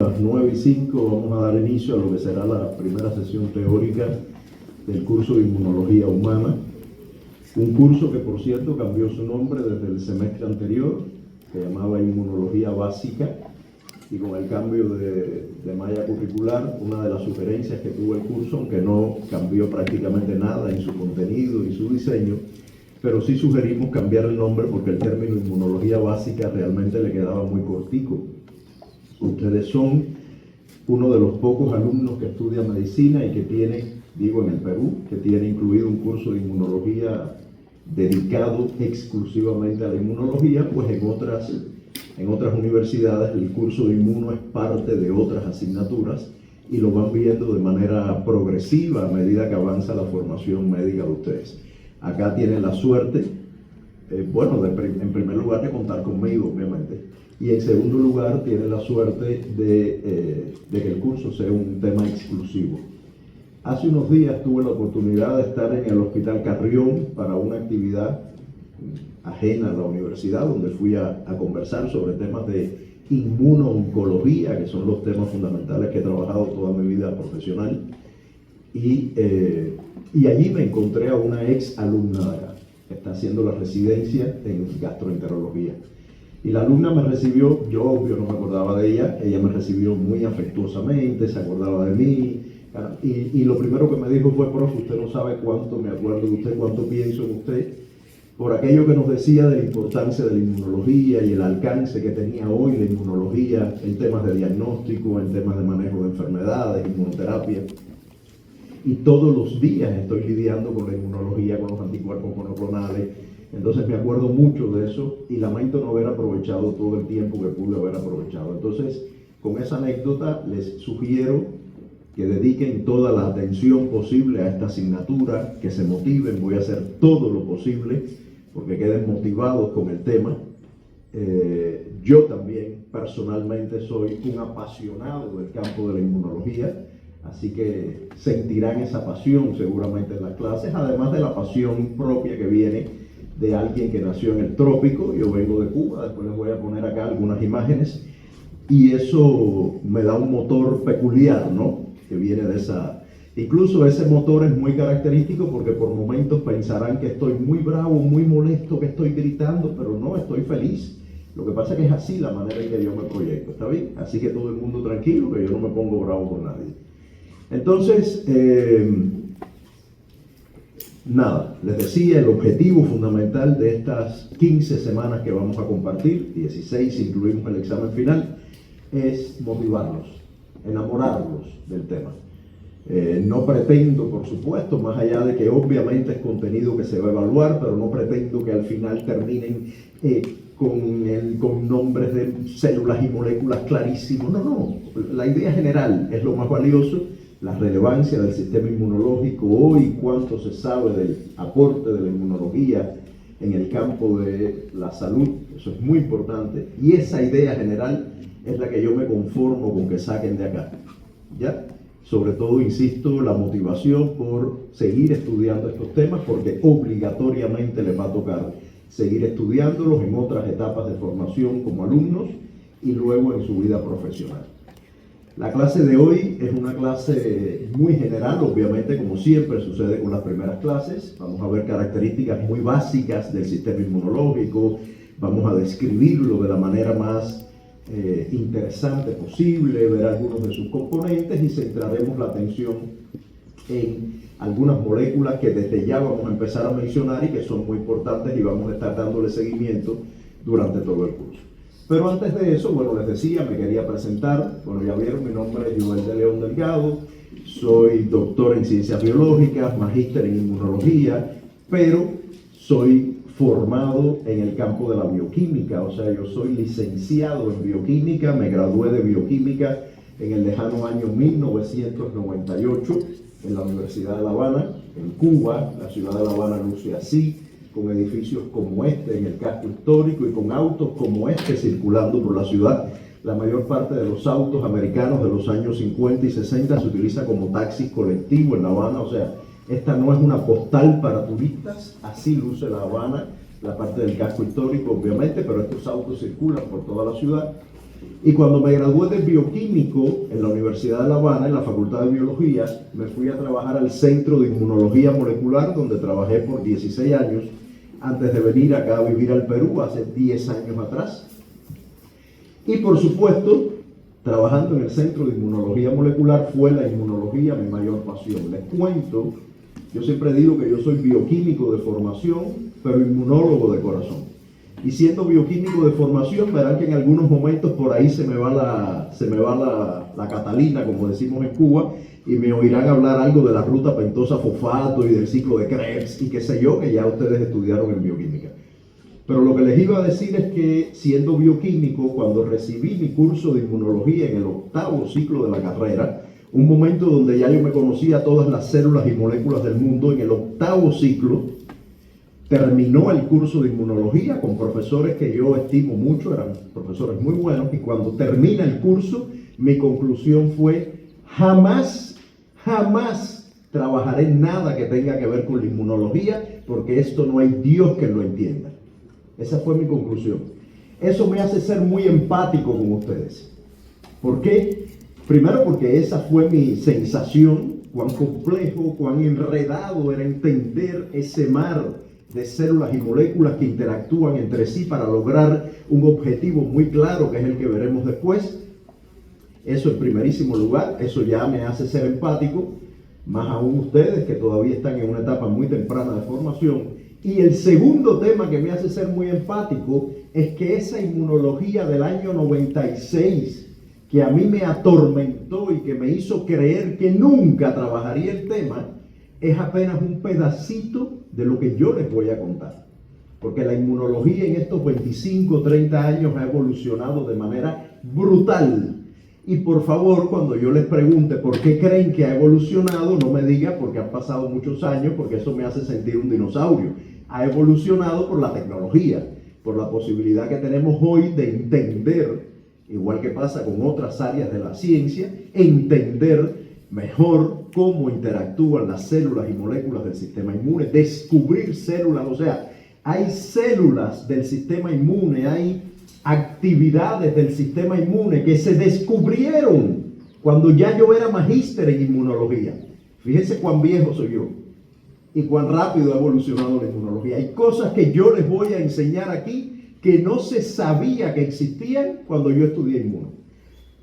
A las 9:05 vamos a dar inicio a lo que será la primera sesión teórica del curso de Inmunología Humana. Un curso que, por cierto, cambió su nombre desde el semestre anterior, se llamaba Inmunología Básica, y con el cambio de malla curricular, una de las sugerencias que tuvo el curso, aunque no cambió prácticamente nada en su contenido y su diseño, pero sí sugerimos cambiar el nombre porque el término Inmunología Básica realmente le quedaba muy cortico. Ustedes son uno de los pocos alumnos que estudia medicina y que tiene, digo en el Perú, que tiene incluido un curso de inmunología dedicado exclusivamente a la inmunología, pues en otras universidades el curso de inmuno es parte de otras asignaturas y lo van viendo de manera progresiva a medida que avanza la formación médica de ustedes. Acá tienen la suerte, en primer lugar de contar conmigo, obviamente, y en segundo lugar tienen la suerte de que el curso sea un tema exclusivo. Hace unos días tuve la oportunidad de estar en el Hospital Carrión para una actividad ajena a la universidad, donde fui a conversar sobre temas de inmuno-oncología, que son los temas fundamentales que he trabajado toda mi vida profesional, y allí me encontré a una ex alumna de acá, que está haciendo la residencia en gastroenterología. Y la alumna me recibió, yo obvio no me acordaba de ella me recibió muy afectuosamente, se acordaba de mí, y lo primero que me dijo fue: profe, usted no sabe cuánto me acuerdo de usted, cuánto pienso en usted, por aquello que nos decía de la importancia de la inmunología y el alcance que tenía hoy la inmunología en temas de diagnóstico, en temas de manejo de enfermedades, inmunoterapia. Y todos los días estoy lidiando con la inmunología, con los anticuerpos monoclonales. Entonces me acuerdo mucho de eso y lamento no haber aprovechado todo el tiempo que pude haber aprovechado. Entonces, con esa anécdota les sugiero que dediquen toda la atención posible a esta asignatura, que se motiven. Voy a hacer todo lo posible porque queden motivados con el tema. Yo también personalmente soy un apasionado del campo de la inmunología, así que sentirán esa pasión seguramente en las clases, además de la pasión propia que viene de alguien que nació en el trópico. Yo vengo de Cuba, después les voy a poner acá algunas imágenes, y eso me da un motor peculiar, ¿no? Que viene de esa... Incluso ese motor es muy característico porque por momentos pensarán que estoy muy bravo, muy molesto, que estoy gritando, pero no, estoy feliz. Lo que pasa es que es así la manera en que yo me proyecto, ¿está bien? Así que todo el mundo tranquilo, que yo no me pongo bravo con nadie. Entonces, nada, les decía, el objetivo fundamental de estas 15 semanas que vamos a compartir, 16 si incluimos el examen final, es motivarlos, enamorarlos del tema. No pretendo, por supuesto, más allá de que obviamente es contenido que se va a evaluar, pero no pretendo que al final terminen con nombres de células y moléculas clarísimos. No, la idea general es lo más valioso. La relevancia del sistema inmunológico hoy, cuánto se sabe del aporte de la inmunología en el campo de la salud, eso es muy importante, y esa idea general es la que yo me conformo con que saquen de acá, ¿ya? Sobre todo, insisto, la motivación por seguir estudiando estos temas, porque obligatoriamente les va a tocar seguir estudiándolos en otras etapas de formación como alumnos y luego en su vida profesional. La clase de hoy es una clase muy general, obviamente, como siempre sucede con las primeras clases. Vamos a ver características muy básicas del sistema inmunológico, vamos a describirlo de la manera más interesante posible, ver algunos de sus componentes y centraremos la atención en algunas moléculas que desde ya vamos a empezar a mencionar y que son muy importantes y vamos a estar dándole seguimiento durante todo el curso. Pero antes de eso, les decía, me quería presentar. Ya vieron, mi nombre es Joel de León Delgado, soy doctor en ciencias biológicas, magíster en inmunología, pero soy formado en el campo de la bioquímica, o sea, yo soy licenciado en bioquímica, me gradué de bioquímica en el lejano año 1998 en la Universidad de La Habana, en Cuba. La ciudad de La Habana luce así, con edificios como este en el casco histórico y con autos como este circulando por la ciudad. La mayor parte de los autos americanos de los años 50 y 60 se utiliza como taxis colectivos en La Habana, o sea, esta no es una postal para turistas, así luce La Habana, la parte del casco histórico obviamente, pero estos autos circulan por toda la ciudad. Y cuando me gradué de bioquímico en la Universidad de La Habana, en la Facultad de Biología, me fui a trabajar al Centro de Inmunología Molecular, donde trabajé por 16 años, antes de venir acá a vivir al Perú, hace 10 años atrás. Y por supuesto, trabajando en el Centro de Inmunología Molecular, fue la inmunología mi mayor pasión. Les cuento, yo siempre digo que yo soy bioquímico de formación, pero inmunólogo de corazón. Y siendo bioquímico de formación, verán que en algunos momentos por ahí se me va la Catalina, como decimos en Cuba, y me oirán hablar algo de la ruta pentosa fosfato y del ciclo de Krebs y qué sé yo, que ya ustedes estudiaron en bioquímica. Pero lo que les iba a decir es que siendo bioquímico, cuando recibí mi curso de inmunología en el 8º ciclo de la carrera, un momento donde ya yo me conocía todas las células y moléculas del mundo, en el 8º ciclo, terminó el curso de inmunología con profesores que yo estimo mucho, eran profesores muy buenos, y cuando termina el curso, mi conclusión fue: jamás trabajaré en nada que tenga que ver con la inmunología, porque esto no hay Dios que lo entienda. Esa fue mi conclusión. Eso me hace ser muy empático con ustedes. ¿Por qué? Primero porque esa fue mi sensación, cuán complejo, cuán enredado era entender ese mar de células y moléculas que interactúan entre sí para lograr un objetivo muy claro, que es el que veremos después. Eso en primerísimo lugar, eso ya me hace ser empático, más aún ustedes que todavía están en una etapa muy temprana de formación. Y el segundo tema que me hace ser muy empático es que esa inmunología del año 96, que a mí me atormentó y que me hizo creer que nunca trabajaría el tema, es apenas un pedacito de lo que yo les voy a contar. Porque la inmunología en estos 25, 30 años ha evolucionado de manera brutal. Y por favor, cuando yo les pregunte por qué creen que ha evolucionado, no me digan porque han pasado muchos años, porque eso me hace sentir un dinosaurio. Ha evolucionado por la tecnología, por la posibilidad que tenemos hoy de entender, igual que pasa con otras áreas de la ciencia, entender mejor cómo interactúan las células y moléculas del sistema inmune, descubrir células, o sea, hay células del sistema inmune, hay actividades del sistema inmune que se descubrieron cuando ya yo era magíster en inmunología. Fíjense cuán viejo soy yo y cuán rápido ha evolucionado la inmunología. Hay cosas que yo les voy a enseñar aquí que no se sabía que existían cuando yo estudié inmuno.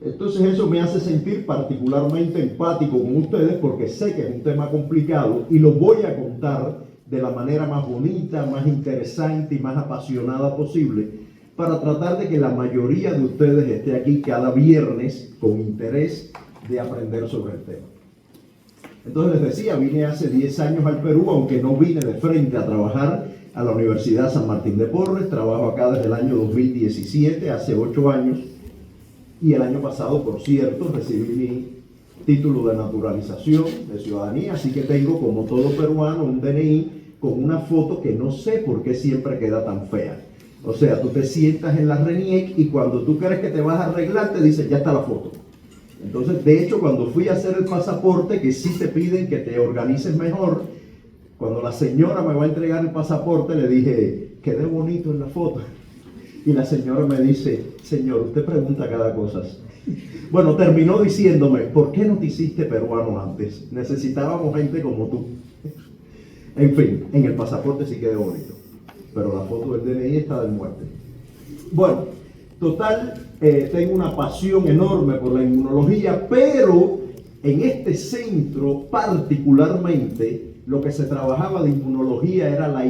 Entonces eso me hace sentir particularmente empático con ustedes, porque sé que es un tema complicado y lo voy a contar de la manera más bonita, más interesante y más apasionada posible, para tratar de que la mayoría de ustedes esté aquí cada viernes con interés de aprender sobre el tema. Entonces les decía, vine hace 10 años al Perú, aunque no vine de frente a trabajar a la Universidad San Martín de Porres. Trabajo acá desde el año 2017, hace 8 años. Y el año pasado, por cierto, recibí mi título de naturalización de ciudadanía, así que tengo, como todo peruano, un DNI con una foto que no sé por qué siempre queda tan fea. O sea, tú te sientas en la RENIEC y cuando tú crees que te vas a arreglar, te dicen, ya está la foto. Entonces, de hecho, cuando fui a hacer el pasaporte, que sí te piden que te organices mejor, cuando la señora me va a entregar el pasaporte, le dije, quedé bonito en la foto. Y la señora me dice, señor, usted pregunta cada cosa. Bueno, terminó diciéndome, ¿por qué no te hiciste peruano antes? Necesitábamos gente como tú. En fin, en el pasaporte sí quedé bonito, pero la foto del DNI está de muerte. Bueno, total, tengo una pasión enorme por la inmunología, pero en este centro particularmente lo que se trabajaba de inmunología era la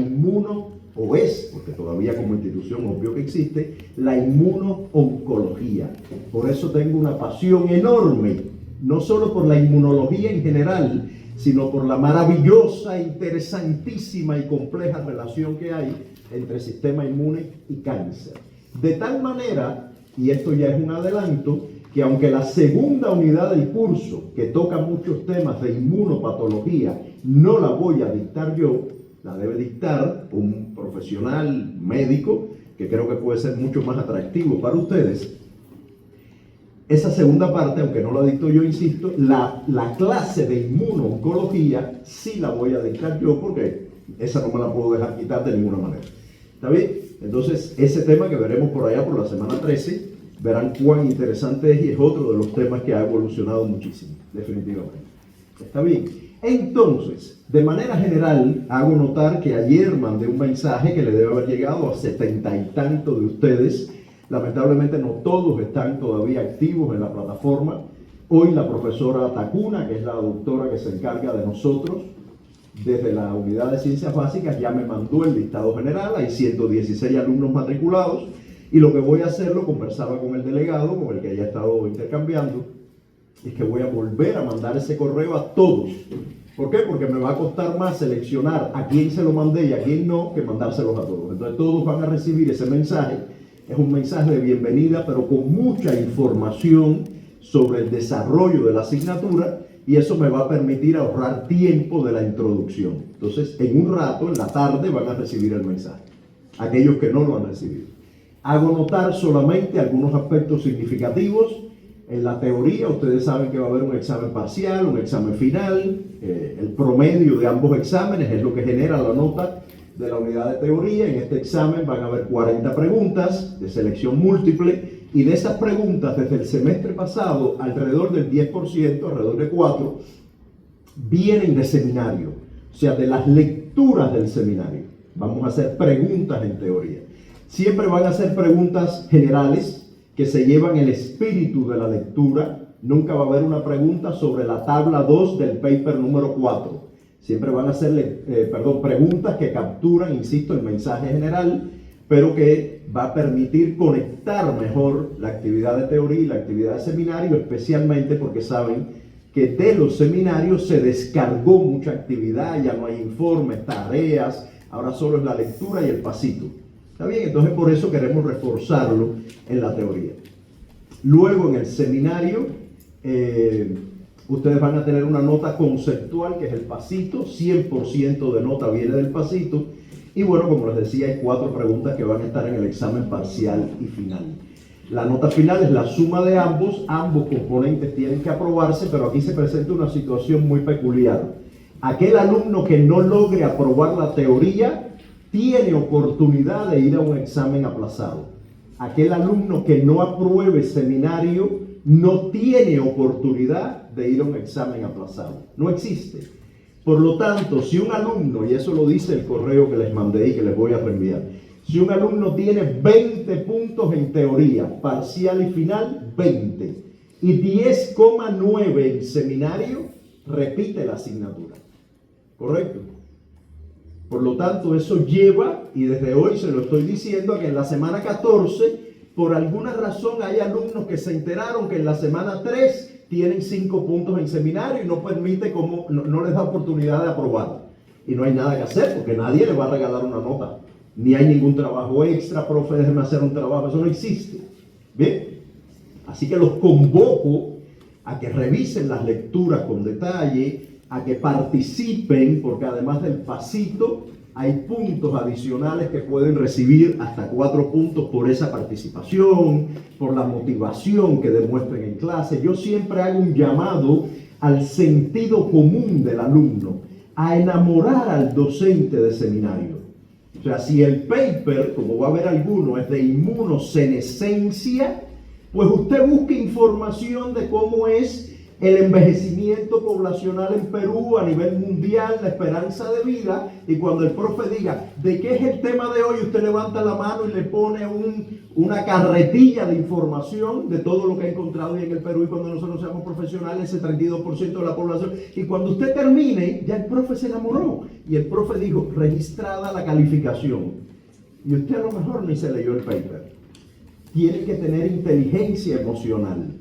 o es, porque todavía como institución obvio que existe, la inmuno-oncología. Por eso tengo una pasión enorme, no solo por la inmunología en general, sino por la maravillosa, interesantísima y compleja relación que hay entre sistema inmune y cáncer. De tal manera, y esto ya es un adelanto, que aunque la segunda unidad del curso, que toca muchos temas de inmunopatología, no la voy a dictar yo, la debe dictar un profesional médico, que creo que puede ser mucho más atractivo para ustedes. Esa segunda parte, aunque no la dicto yo, insisto, la clase de inmuno-oncología sí la voy a dictar yo, porque esa no me la puedo dejar quitar de ninguna manera. ¿Está bien? Entonces, ese tema que veremos por allá por la semana 13, verán cuán interesante es y es otro de los temas que ha evolucionado muchísimo, definitivamente. ¿Está bien? Entonces, de manera general, hago notar que ayer mandé un mensaje que le debe haber llegado a 70 y tanto de ustedes. Lamentablemente no todos están todavía activos en la plataforma. Hoy la profesora Takuna, que es la doctora que se encarga de nosotros, desde la unidad de ciencias básicas, ya me mandó el listado general. Hay 116 alumnos matriculados y lo que voy a hacer, lo conversaba con el delegado, con el que ya he estado intercambiando, es que voy a volver a mandar ese correo a todos. ¿Por qué? Porque me va a costar más seleccionar a quién se lo mandé y a quién no, que mandárselos a todos. Entonces todos van a recibir ese mensaje. Es un mensaje de bienvenida, pero con mucha información sobre el desarrollo de la asignatura, y eso me va a permitir ahorrar tiempo de la introducción. Entonces, en un rato, en la tarde, van a recibir el mensaje. Aquellos que no lo han recibido. Hago notar solamente algunos aspectos significativos. En la teoría, ustedes saben que va a haber un examen parcial, un examen final. El promedio de ambos exámenes es lo que genera la nota de la unidad de teoría. En este examen van a haber 40 preguntas de selección múltiple, y de esas preguntas, desde el semestre pasado, alrededor del 10%, alrededor de 4, vienen de seminario, o sea, de las lecturas del seminario. Vamos a hacer preguntas en teoría. Siempre van a ser preguntas generales que se llevan el espíritu de la lectura. Nunca va a haber una pregunta sobre la tabla 2 del paper número 4. Siempre van a ser preguntas que capturan, insisto, el mensaje general, pero que va a permitir conectar mejor la actividad de teoría y la actividad de seminario, especialmente porque saben que de los seminarios se descargó mucha actividad, ya no hay informes, tareas, ahora solo es la lectura y el pasito. ¿Está bien? Entonces por eso queremos reforzarlo en la teoría. Luego en el seminario, ustedes van a tener una nota conceptual que es el pasito, 100% de nota viene del pasito. Y bueno, como les decía, hay 4 preguntas que van a estar en el examen parcial y final. La nota final es la suma de ambos componentes tienen que aprobarse, pero aquí se presenta una situación muy peculiar. Aquel alumno que no logre aprobar la teoría tiene oportunidad de ir a un examen aplazado. Aquel alumno que no apruebe seminario no tiene oportunidad de ir a un examen aplazado. No existe. Por lo tanto, si un alumno, y eso lo dice el correo que les mandé y que les voy a reenviar, si un alumno tiene 20 puntos en teoría, parcial y final, 20, y 10,9 en seminario, repite la asignatura. ¿Correcto? Por lo tanto, eso lleva, y desde hoy se lo estoy diciendo, a que en la semana 14, por alguna razón, hay alumnos que se enteraron que en la semana 3 tienen 5 puntos en seminario y no permite no les da oportunidad de aprobar. Y no hay nada que hacer porque nadie le va a regalar una nota. Ni hay ningún trabajo extra, profe, déjeme hacer un trabajo. Eso no existe. ¿Bien? Así que los convoco a que revisen las lecturas con detalle, a que participen, porque además del pasito, hay puntos adicionales que pueden recibir hasta 4 puntos por esa participación, por la motivación que demuestren en clase. Yo siempre hago un llamado al sentido común del alumno, a enamorar al docente de seminario. O sea, si el paper, como va a haber alguno, es de inmunosenescencia, pues usted busque información de cómo es el envejecimiento poblacional en Perú a nivel mundial, la esperanza de vida, y cuando el profe diga ¿de qué es el tema de hoy?, usted levanta la mano y le pone una carretilla de información de todo lo que ha encontrado en el Perú, y cuando nosotros seamos profesionales, ese 32% de la población, y cuando usted termine, ya el profe se enamoró, y el profe dijo, registrada la calificación, y usted a lo mejor ni se leyó el paper. Tiene que tener inteligencia emocional.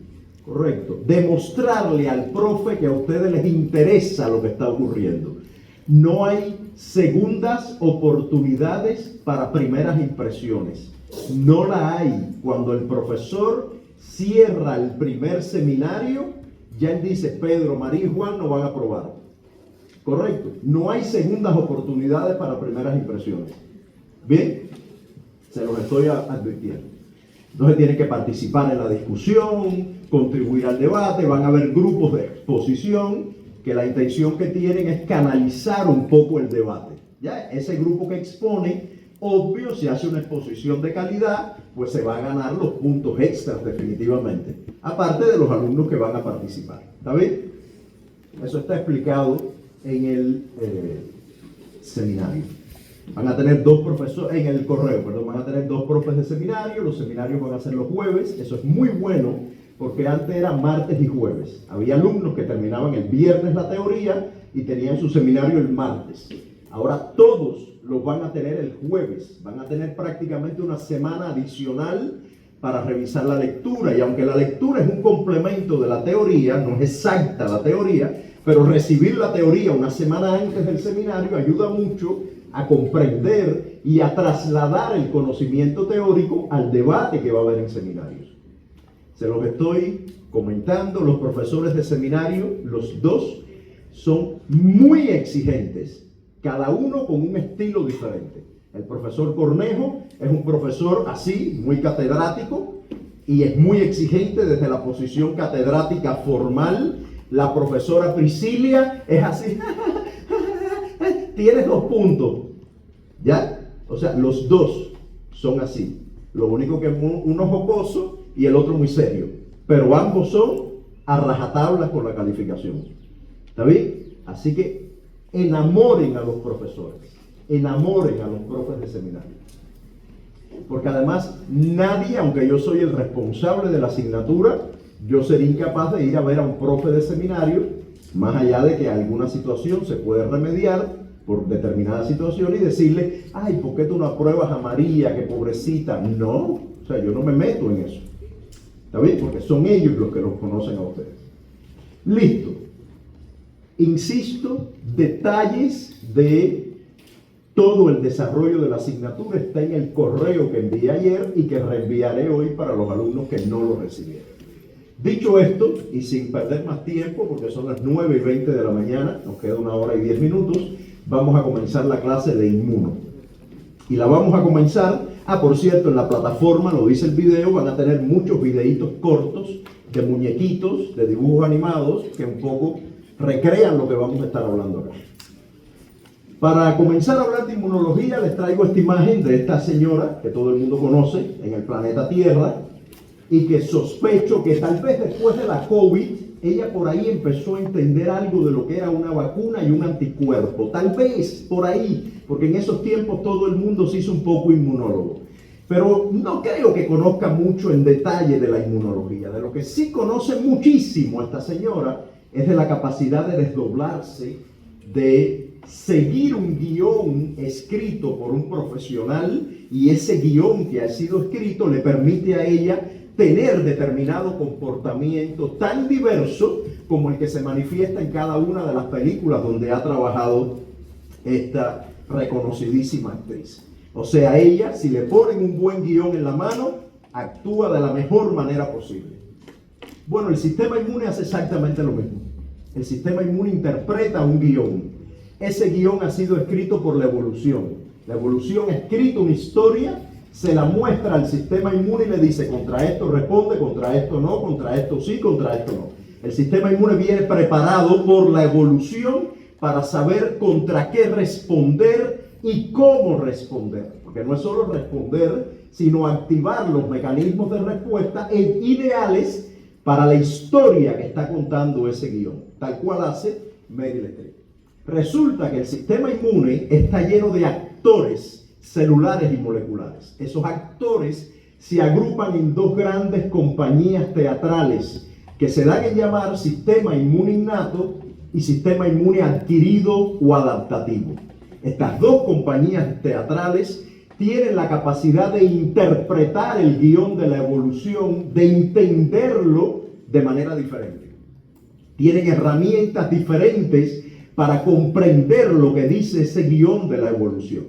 Correcto. Demostrarle al profe que a ustedes les interesa lo que está ocurriendo. No hay segundas oportunidades para primeras impresiones. No la hay. Cuando el profesor cierra el primer seminario, ya él dice, Pedro, María y Juan no van a aprobar. Correcto. No hay segundas oportunidades para primeras impresiones. Bien, se los estoy advirtiendo. Entonces tienen que participar en la discusión, contribuir al debate, van a haber grupos de exposición que la intención que tienen es canalizar un poco el debate. ¿Ya? Ese grupo que expone, obvio, se hace una exposición de calidad pues se va a ganar los puntos extras definitivamente, aparte de los alumnos que van a participar. ¿Está bien? Eso está explicado en el seminario. Van a tener dos profesores, en el correo, perdón, van a tener dos profes de seminario. Los seminarios van a ser los jueves. Eso es muy bueno porque antes era martes y jueves. Había alumnos que terminaban el viernes la teoría y tenían su seminario el martes. Ahora todos los van a tener el jueves. Van a tener prácticamente una semana adicional para revisar la lectura. Y aunque la lectura es un complemento de la teoría, no es exacta la teoría, pero recibir la teoría una semana antes del seminario ayuda mucho a comprender y a trasladar el conocimiento teórico al debate que va a haber en seminarios. Se los estoy comentando. Los profesores de seminario, los dos, son muy exigentes, cada uno con un estilo diferente. El profesor Cornejo es un profesor así, muy catedrático, y es muy exigente desde la posición catedrática formal. La profesora Priscilia es así, tienes 2 puntos, ¿ya? O sea, los dos son así. Lo único que uno es jocoso y el otro muy serio, pero ambos son a rajatablas con la calificación. ¿Está bien? Así que enamoren a los profesores, enamoren a los profes de seminario. Porque además nadie, aunque yo soy el responsable de la asignatura, yo sería incapaz de ir a ver a un profe de seminario, más allá de que alguna situación se puede remediar por determinada situación y decirle, ay, ¿por qué tú no apruebas a María, que pobrecita? No, o sea, yo no me meto en eso. ¿Está bien? Porque son ellos los que los conocen a ustedes. Listo. Insisto, detalles de todo el desarrollo de la asignatura está en el correo que envié ayer y que reenviaré hoy para los alumnos que no lo recibieron. Dicho esto, y sin perder más tiempo, porque son las 9:20 de la mañana, nos queda 1 hora y 10 minutos, vamos a comenzar la clase de inmuno. Y la vamos a comenzar, por cierto, en la plataforma, lo dice el video, van a tener muchos videitos cortos de muñequitos, de dibujos animados, que un poco recrean lo que vamos a estar hablando acá. Para comenzar a hablar de inmunología, les traigo esta imagen de esta señora que todo el mundo conoce en el planeta Tierra y que sospecho que tal vez después de la COVID, ella por ahí empezó a entender algo de lo que era una vacuna y un anticuerpo. Tal vez por ahí, porque en esos tiempos todo el mundo se hizo un poco inmunólogo. Pero no creo que conozca mucho en detalle de la inmunología. De lo que sí conoce muchísimo esta señora es de la capacidad de desdoblarse, de seguir un guión escrito por un profesional, y ese guión que ha sido escrito le permite a ella tener determinado comportamiento tan diverso como el que se manifiesta en cada una de las películas donde ha trabajado esta reconocidísima actriz. O sea, ella, si le ponen un buen guión en la mano, actúa de la mejor manera posible. Bueno, el sistema inmune hace exactamente lo mismo. El sistema inmune interpreta un guión. Ese guión ha sido escrito por la evolución. La evolución ha escrito una historia, se la muestra al sistema inmune y le dice, contra esto responde, contra esto no, contra esto sí, contra esto no. El sistema inmune viene preparado por la evolución para saber contra qué responder y cómo responder. Porque no es solo responder, sino activar los mecanismos de respuesta ideales para la historia que está contando ese guión, tal cual hace Meryl Streep. Resulta que el sistema inmune está lleno de actores celulares y moleculares. Esos actores se agrupan en 2 grandes compañías teatrales que se dan en llamar sistema inmune innato y sistema inmune adquirido o adaptativo. Estas 2 compañías teatrales tienen la capacidad de interpretar el guión de la evolución, de entenderlo de manera diferente. Tienen herramientas diferentes para comprender lo que dice ese guión de la evolución.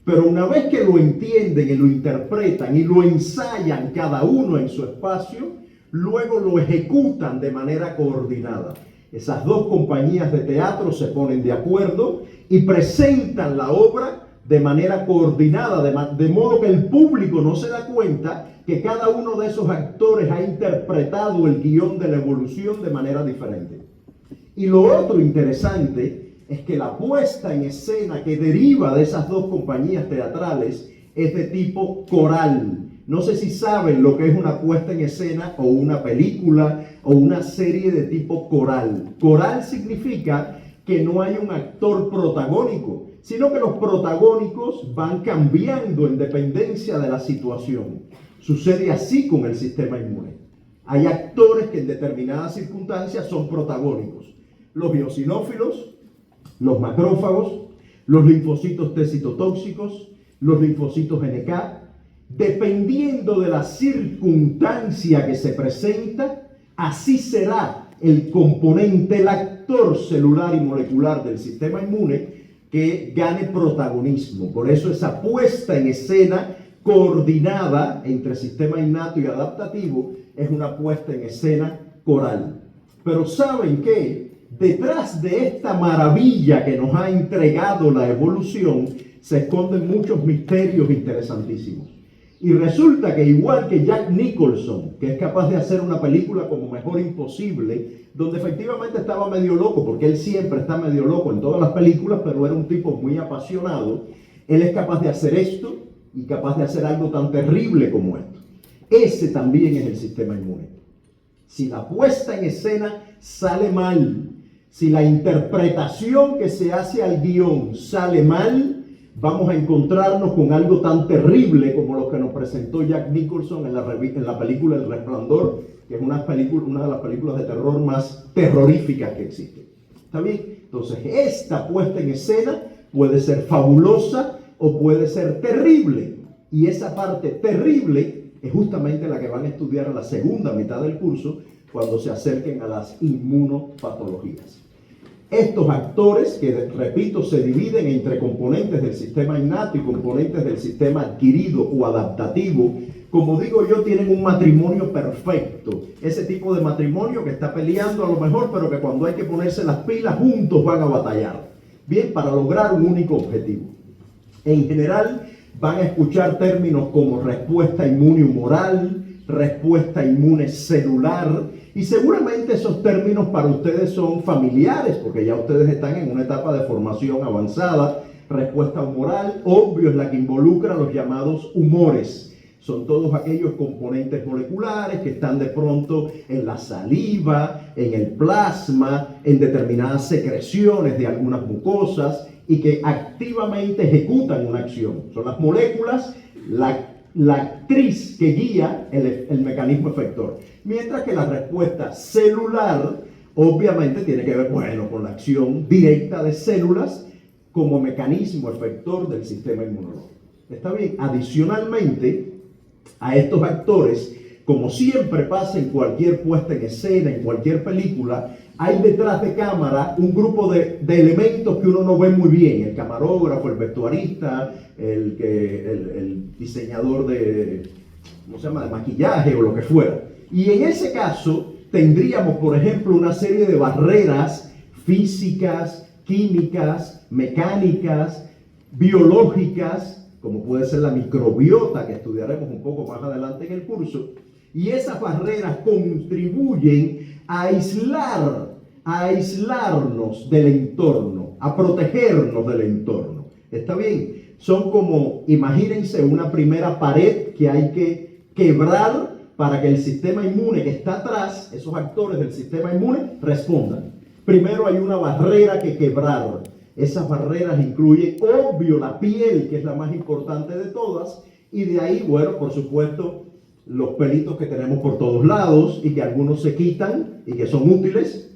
Pero una vez que lo entienden y lo interpretan y lo ensayan cada uno en su espacio, luego lo ejecutan de manera coordinada. Esas 2 compañías de teatro se ponen de acuerdo y presentan la obra de manera coordinada, de modo que el público no se da cuenta que cada uno de esos actores ha interpretado el guión de la evolución de manera diferente. Y lo otro interesante es que la puesta en escena que deriva de esas 2 compañías teatrales es de tipo coral. No sé si saben lo que es una puesta en escena o una película o una serie de tipo coral. Coral significa que no hay un actor protagónico, sino que los protagónicos van cambiando en dependencia de la situación. Sucede así con el sistema inmune. Hay actores que en determinadas circunstancias son protagónicos. Los eosinófilos, los macrófagos, los linfocitos T citotóxicos, los linfocitos NK. Dependiendo de la circunstancia que se presenta, así será el componente, el actor celular y molecular del sistema inmune que gane protagonismo. Por eso esa puesta en escena coordinada entre sistema innato y adaptativo es una puesta en escena coral. Pero ¿saben qué? Detrás de esta maravilla que nos ha entregado la evolución se esconden muchos misterios interesantísimos. Y resulta que igual que Jack Nicholson, que es capaz de hacer una película como Mejor Imposible, donde efectivamente estaba medio loco, porque él siempre está medio loco en todas las películas, pero era un tipo muy apasionado, él es capaz de hacer esto y capaz de hacer algo tan terrible como esto. Ese también es el sistema inmune. Si la puesta en escena sale mal, si la interpretación que se hace al guión sale mal, vamos a encontrarnos con algo tan terrible como lo que nos presentó Jack Nicholson en la película El Resplandor, que es una de las películas de terror más terroríficas que existen. ¿Está bien? Entonces, esta puesta en escena puede ser fabulosa o puede ser terrible. Y esa parte terrible es justamente la que van a estudiar en la segunda mitad del curso cuando se acerquen a las inmunopatologías. Estos actores, que repito, se dividen entre componentes del sistema innato y componentes del sistema adquirido o adaptativo, como digo yo, tienen un matrimonio perfecto. Ese tipo de matrimonio que está peleando a lo mejor, pero que cuando hay que ponerse las pilas, juntos van a batallar. Bien, para lograr un único objetivo. En general, van a escuchar términos como respuesta inmune humoral, respuesta inmune celular, y seguramente esos términos para ustedes son familiares, porque ya ustedes están en una etapa de formación avanzada. Respuesta humoral, obvio, es la que involucra los llamados humores. Son todos aquellos componentes moleculares que están de pronto en la saliva, en el plasma, en determinadas secreciones de algunas mucosas y que activamente ejecutan una acción. Son las moléculas, la actriz que guía el mecanismo efector. Mientras que la respuesta celular obviamente tiene que ver, bueno, con la acción directa de células como mecanismo efector del sistema inmunológico. ¿Está bien? Adicionalmente a estos actores, como siempre pasa en cualquier puesta en escena, en cualquier película, hay detrás de cámara un grupo de elementos que uno no ve muy bien. El camarógrafo, el vestuarista, el diseñador de, ¿cómo se llama?, de maquillaje o lo que fuera. Y en ese caso tendríamos, por ejemplo, una serie de barreras físicas, químicas, mecánicas, biológicas, como puede ser la microbiota, que estudiaremos un poco más adelante en el curso. Y esas barreras contribuyen a aislarnos del entorno, a protegernos del entorno. ¿Está bien? Son como, imagínense, una primera pared que hay que quebrar para que el sistema inmune que está atrás, esos actores del sistema inmune, respondan. Primero hay una barrera que quebrar. Esas barreras incluyen, obvio, la piel, que es la más importante de todas, y de ahí, bueno, por supuesto, los pelitos que tenemos por todos lados y que algunos se quitan y que son útiles,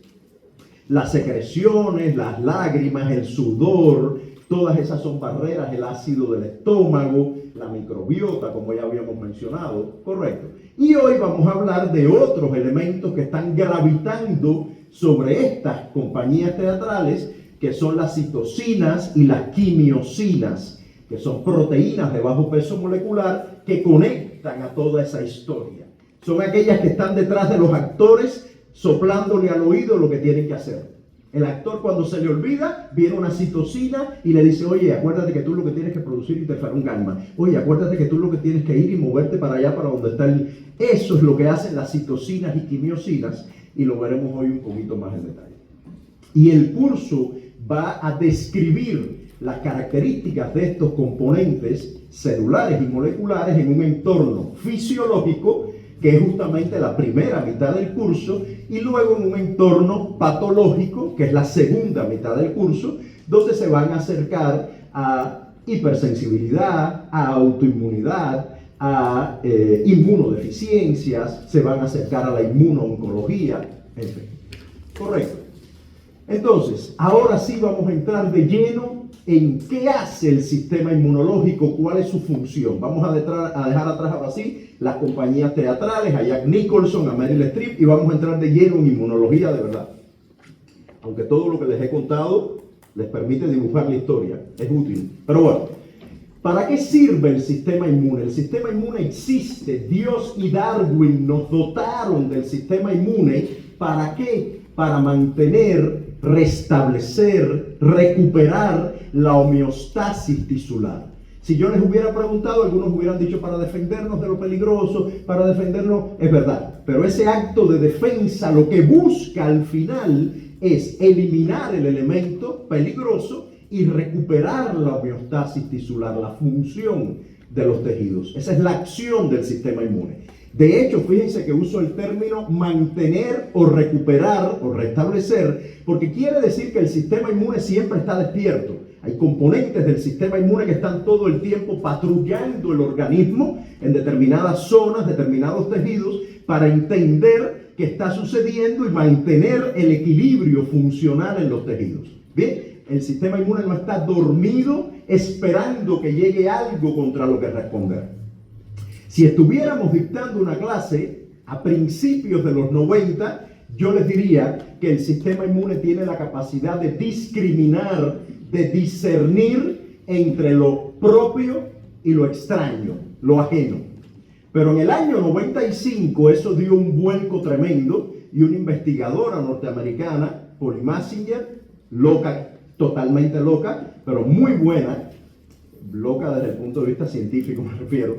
las secreciones, las lágrimas, el sudor, todas esas son barreras, el ácido del estómago, la microbiota, como ya habíamos mencionado, correcto. Y hoy vamos a hablar de otros elementos que están gravitando sobre estas compañías teatrales, que son las citocinas y las quimiosinas, que son proteínas de bajo peso molecular que conectan a toda esa historia. Son aquellas que están detrás de los actores soplándole al oído lo que tienen que hacer. El actor, cuando se le olvida, viene una citocina y le dice: oye, acuérdate que tú lo que tienes que producir interferón gamma. Oye, acuérdate que tú lo que tienes que ir y moverte para allá, para donde está el... Eso es lo que hacen las citocinas y quimiosinas, y lo veremos hoy un poquito más en detalle. Y el curso va a describir las características de estos componentes celulares y moleculares en un entorno fisiológico, que es justamente la primera mitad del curso, y luego en un entorno patológico, que es la segunda mitad del curso, donde se van a acercar a hipersensibilidad, a autoinmunidad, a inmunodeficiencias, se van a acercar a la inmunooncología, en fin. Correcto. Entonces, ahora sí vamos a entrar de lleno en qué hace el sistema inmunológico, cuál es su función. Vamos a dejar atrás ahora sí las compañías teatrales, a Jack Nicholson, a Meryl Streep, y vamos a entrar de lleno en inmunología de verdad. Aunque todo lo que les he contado les permite dibujar la historia, es útil. Pero bueno, ¿para qué sirve el sistema inmune? El sistema inmune existe. Dios y Darwin nos dotaron del sistema inmune. ¿Para qué? Para mantener, restablecer, recuperar la homeostasis tisular. Si yo les hubiera preguntado, algunos hubieran dicho para defendernos de lo peligroso, para defendernos, es verdad. Pero ese acto de defensa lo que busca al final es eliminar el elemento peligroso y recuperar la homeostasis tisular, la función de los tejidos. Esa es la acción del sistema inmune. De hecho, fíjense que uso el término mantener o recuperar o restablecer, porque quiere decir que el sistema inmune siempre está despierto. Hay componentes del sistema inmune que están todo el tiempo patrullando el organismo en determinadas zonas, determinados tejidos, para entender qué está sucediendo y mantener el equilibrio funcional en los tejidos. ¿Bien? El sistema inmune no está dormido esperando que llegue algo contra lo que responder. Si estuviéramos dictando una clase a principios de los 90, yo les diría que el sistema inmune tiene la capacidad de discriminar, de discernir entre lo propio y lo extraño, lo ajeno. Pero en el año 95 eso dio un vuelco tremendo y una investigadora norteamericana, Polly Massinger, loca, totalmente loca, pero muy buena, loca desde el punto de vista científico me refiero,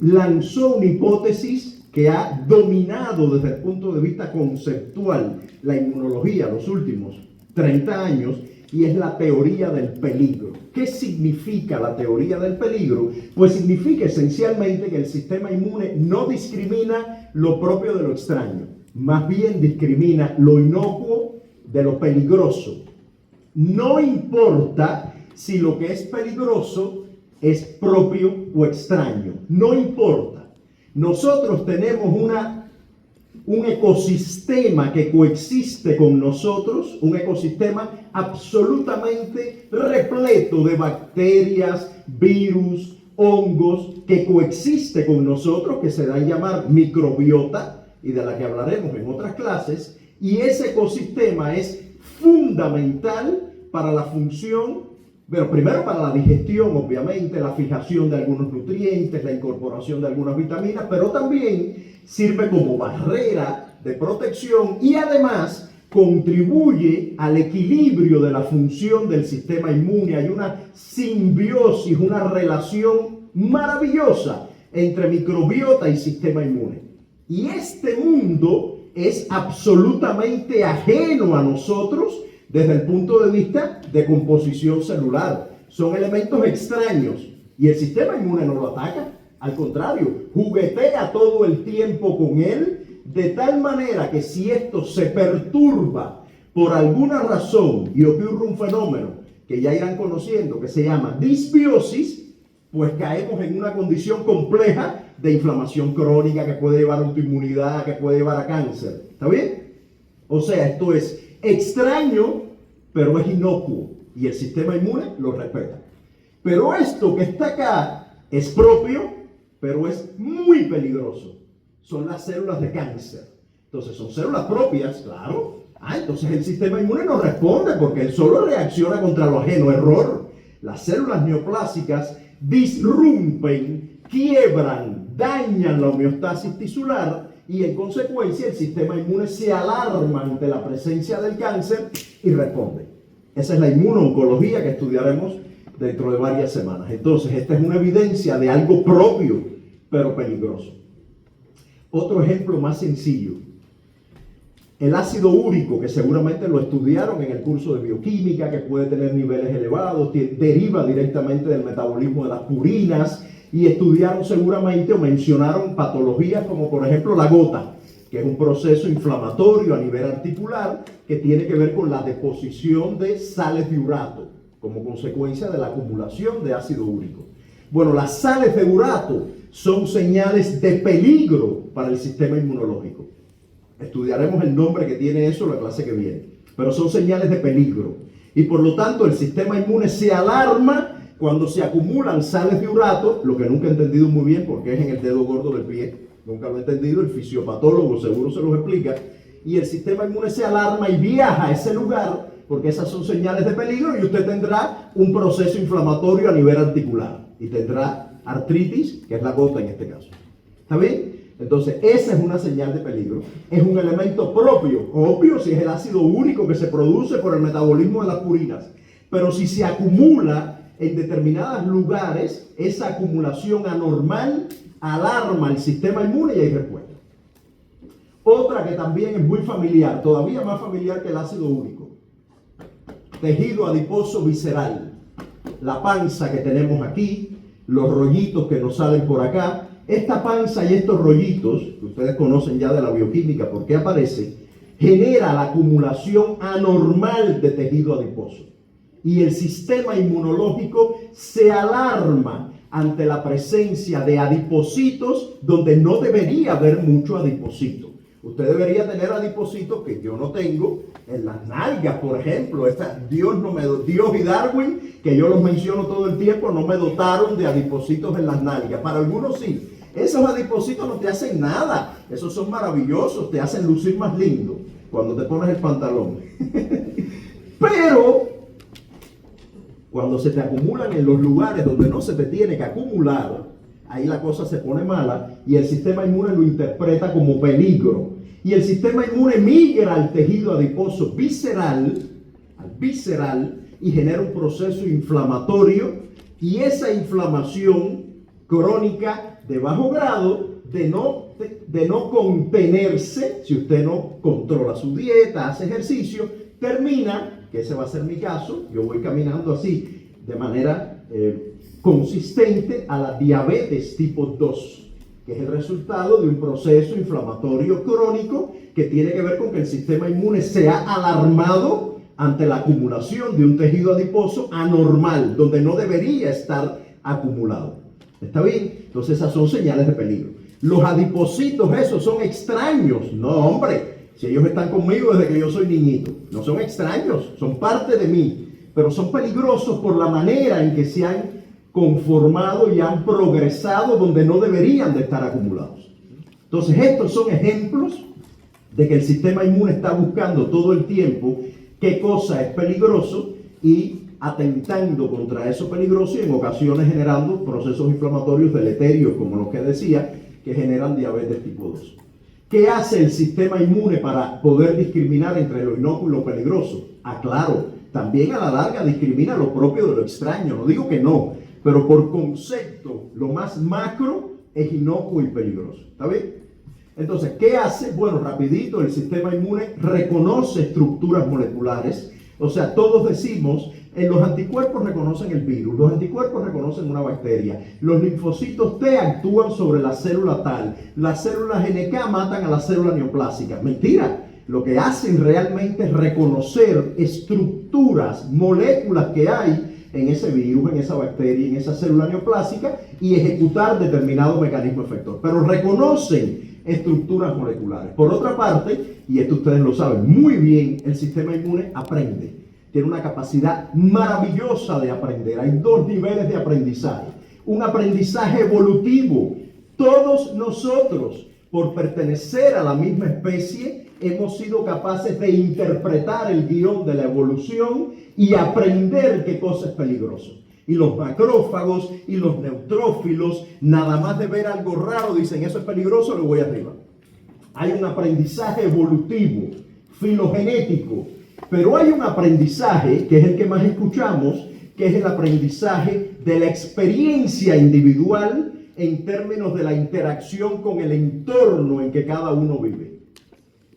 lanzó una hipótesis que ha dominado desde el punto de vista conceptual la inmunología los últimos 30 años, y es la teoría del peligro. ¿Qué significa la teoría del peligro? Pues significa esencialmente que el sistema inmune no discrimina lo propio de lo extraño, más bien discrimina lo inocuo de lo peligroso. No importa si lo que es peligroso es propio o extraño, no importa. Nosotros tenemos un ecosistema que coexiste con nosotros, un ecosistema absolutamente repleto de bacterias, virus, hongos, que coexiste con nosotros, que se da a llamar microbiota, y de la que hablaremos en otras clases, y ese ecosistema es fundamental para la función, pero primero para la digestión, obviamente, la fijación de algunos nutrientes, la incorporación de algunas vitaminas, pero también sirve como barrera de protección y además contribuye al equilibrio de la función del sistema inmune. Hay una simbiosis, una relación maravillosa entre microbiota y sistema inmune. Y este mundo es absolutamente ajeno a nosotros desde el punto de vista de composición celular. Son elementos extraños y el sistema inmune no lo ataca. Al contrario, juguetea todo el tiempo con él, de tal manera que si esto se perturba por alguna razón y ocurre un fenómeno que ya irán conociendo, que se llama disbiosis, pues caemos en una condición compleja de inflamación crónica que puede llevar a autoinmunidad, que puede llevar a cáncer. ¿Está bien? O sea, esto es extraño, pero es inocuo y el sistema inmune lo respeta. Pero esto que está acá es propio, pero es muy peligroso. Son las células de cáncer. Entonces son células propias, claro. Entonces el sistema inmune no responde porque él solo reacciona contra lo ajeno. Error. Las células neoplásicas disrumpen, quiebran, dañan la homeostasis tisular y en consecuencia el sistema inmune se alarma ante la presencia del cáncer y responde. Esa es la inmunooncología que estudiaremos dentro de varias semanas. Entonces, esta es una evidencia de algo propio, pero peligroso. Otro ejemplo más sencillo. El ácido úrico, que seguramente lo estudiaron en el curso de bioquímica, que puede tener niveles elevados, deriva directamente del metabolismo de las purinas, y estudiaron seguramente o mencionaron patologías como por ejemplo la gota, que es un proceso inflamatorio a nivel articular que tiene que ver con la deposición de sales de urato como consecuencia de la acumulación de ácido úrico. Bueno, las sales de urato son señales de peligro para el sistema inmunológico. Estudiaremos el nombre que tiene eso en la clase que viene, pero son señales de peligro. Y por lo tanto el sistema inmune se alarma cuando se acumulan sales de urato, lo que nunca he entendido muy bien porque es en el dedo gordo del pie, nunca lo he entendido, el fisiopatólogo seguro se los explica, y el sistema inmune se alarma y viaja a ese lugar porque esas son señales de peligro y usted tendrá un proceso inflamatorio a nivel articular y tendrá artritis, que es la gota en este caso. ¿Está bien? Entonces, esa es una señal de peligro. Es un elemento propio, obvio, si es el ácido úrico que se produce por el metabolismo de las purinas. Pero si se acumula en determinados lugares, esa acumulación anormal alarma al sistema inmune y hay respuesta. Otra que también es muy familiar, todavía más familiar que el ácido úrico. Tejido adiposo visceral. La panza que tenemos aquí, los rollitos que nos salen por acá. Esta panza y estos rollitos, que ustedes conocen ya de la bioquímica porque aparece, genera la acumulación anormal de tejido adiposo. Y el sistema inmunológico se alarma ante la presencia de adipocitos donde no debería haber mucho adipocito. Usted debería tener adipocitos que yo no tengo en las nalgas, por ejemplo. Dios y Darwin, que yo los menciono todo el tiempo, no me dotaron de adipocitos en las nalgas. Para algunos sí. Esos adipocitos no te hacen nada. Esos son maravillosos, te hacen lucir más lindo cuando te pones el pantalón. Pero cuando se te acumulan en los lugares donde no se te tiene que acumular, ahí la cosa se pone mala y el sistema inmune lo interpreta como peligro. Y el sistema inmune migra al tejido adiposo visceral, y genera un proceso inflamatorio, y esa inflamación crónica de bajo grado, de no contenerse, si usted no controla su dieta, hace ejercicio, termina, que ese va a ser mi caso, yo voy caminando así de manera consistente a la diabetes tipo 2, que es el resultado de un proceso inflamatorio crónico que tiene que ver con que el sistema inmune se ha alarmado ante la acumulación de un tejido adiposo anormal, donde no debería estar acumulado. ¿Está bien? Entonces esas son señales de peligro. Los adipocitos esos son extraños. No, hombre, si ellos están conmigo desde que yo soy niñito. No son extraños, son parte de mí. Pero son peligrosos por la manera en que se han conformado y han progresado donde no deberían de estar acumulados. Entonces estos son ejemplos de que el sistema inmune está buscando todo el tiempo qué cosa es peligroso y atentando contra eso peligroso y en ocasiones generando procesos inflamatorios deleterios, como los que decía, que generan diabetes tipo 2. ¿Qué hace el sistema inmune para poder discriminar entre lo inocuo y lo peligroso? Claro, también a la larga discrimina lo propio de lo extraño, no digo que no, pero por concepto, lo más macro es inocuo y peligroso. ¿Está bien? Entonces, ¿qué hace? Bueno, rapidito, el sistema inmune reconoce estructuras moleculares. O sea, todos decimos, los anticuerpos reconocen el virus, los anticuerpos reconocen una bacteria, los linfocitos T actúan sobre la célula tal, las células NK matan a la célula neoplásica. Mentira, lo que hacen realmente es reconocer estructuras, moléculas que hay en ese virus, en esa bacteria, en esa célula neoplásica y ejecutar determinado mecanismo efector. Pero reconocen estructuras moleculares. Por otra parte, y esto ustedes lo saben muy bien, el sistema inmune aprende. Tiene una capacidad maravillosa de aprender. Hay dos niveles de aprendizaje. Un aprendizaje evolutivo. Todos nosotros, por pertenecer a la misma especie, hemos sido capaces de interpretar el guión de la evolución y aprender qué cosa es peligroso. Y los macrófagos y los neutrófilos, nada más de ver algo raro, dicen, eso es peligroso, le voy arriba. Hay un aprendizaje evolutivo, filogenético, pero hay un aprendizaje, que es el que más escuchamos, que es el aprendizaje de la experiencia individual en términos de la interacción con el entorno en que cada uno vive.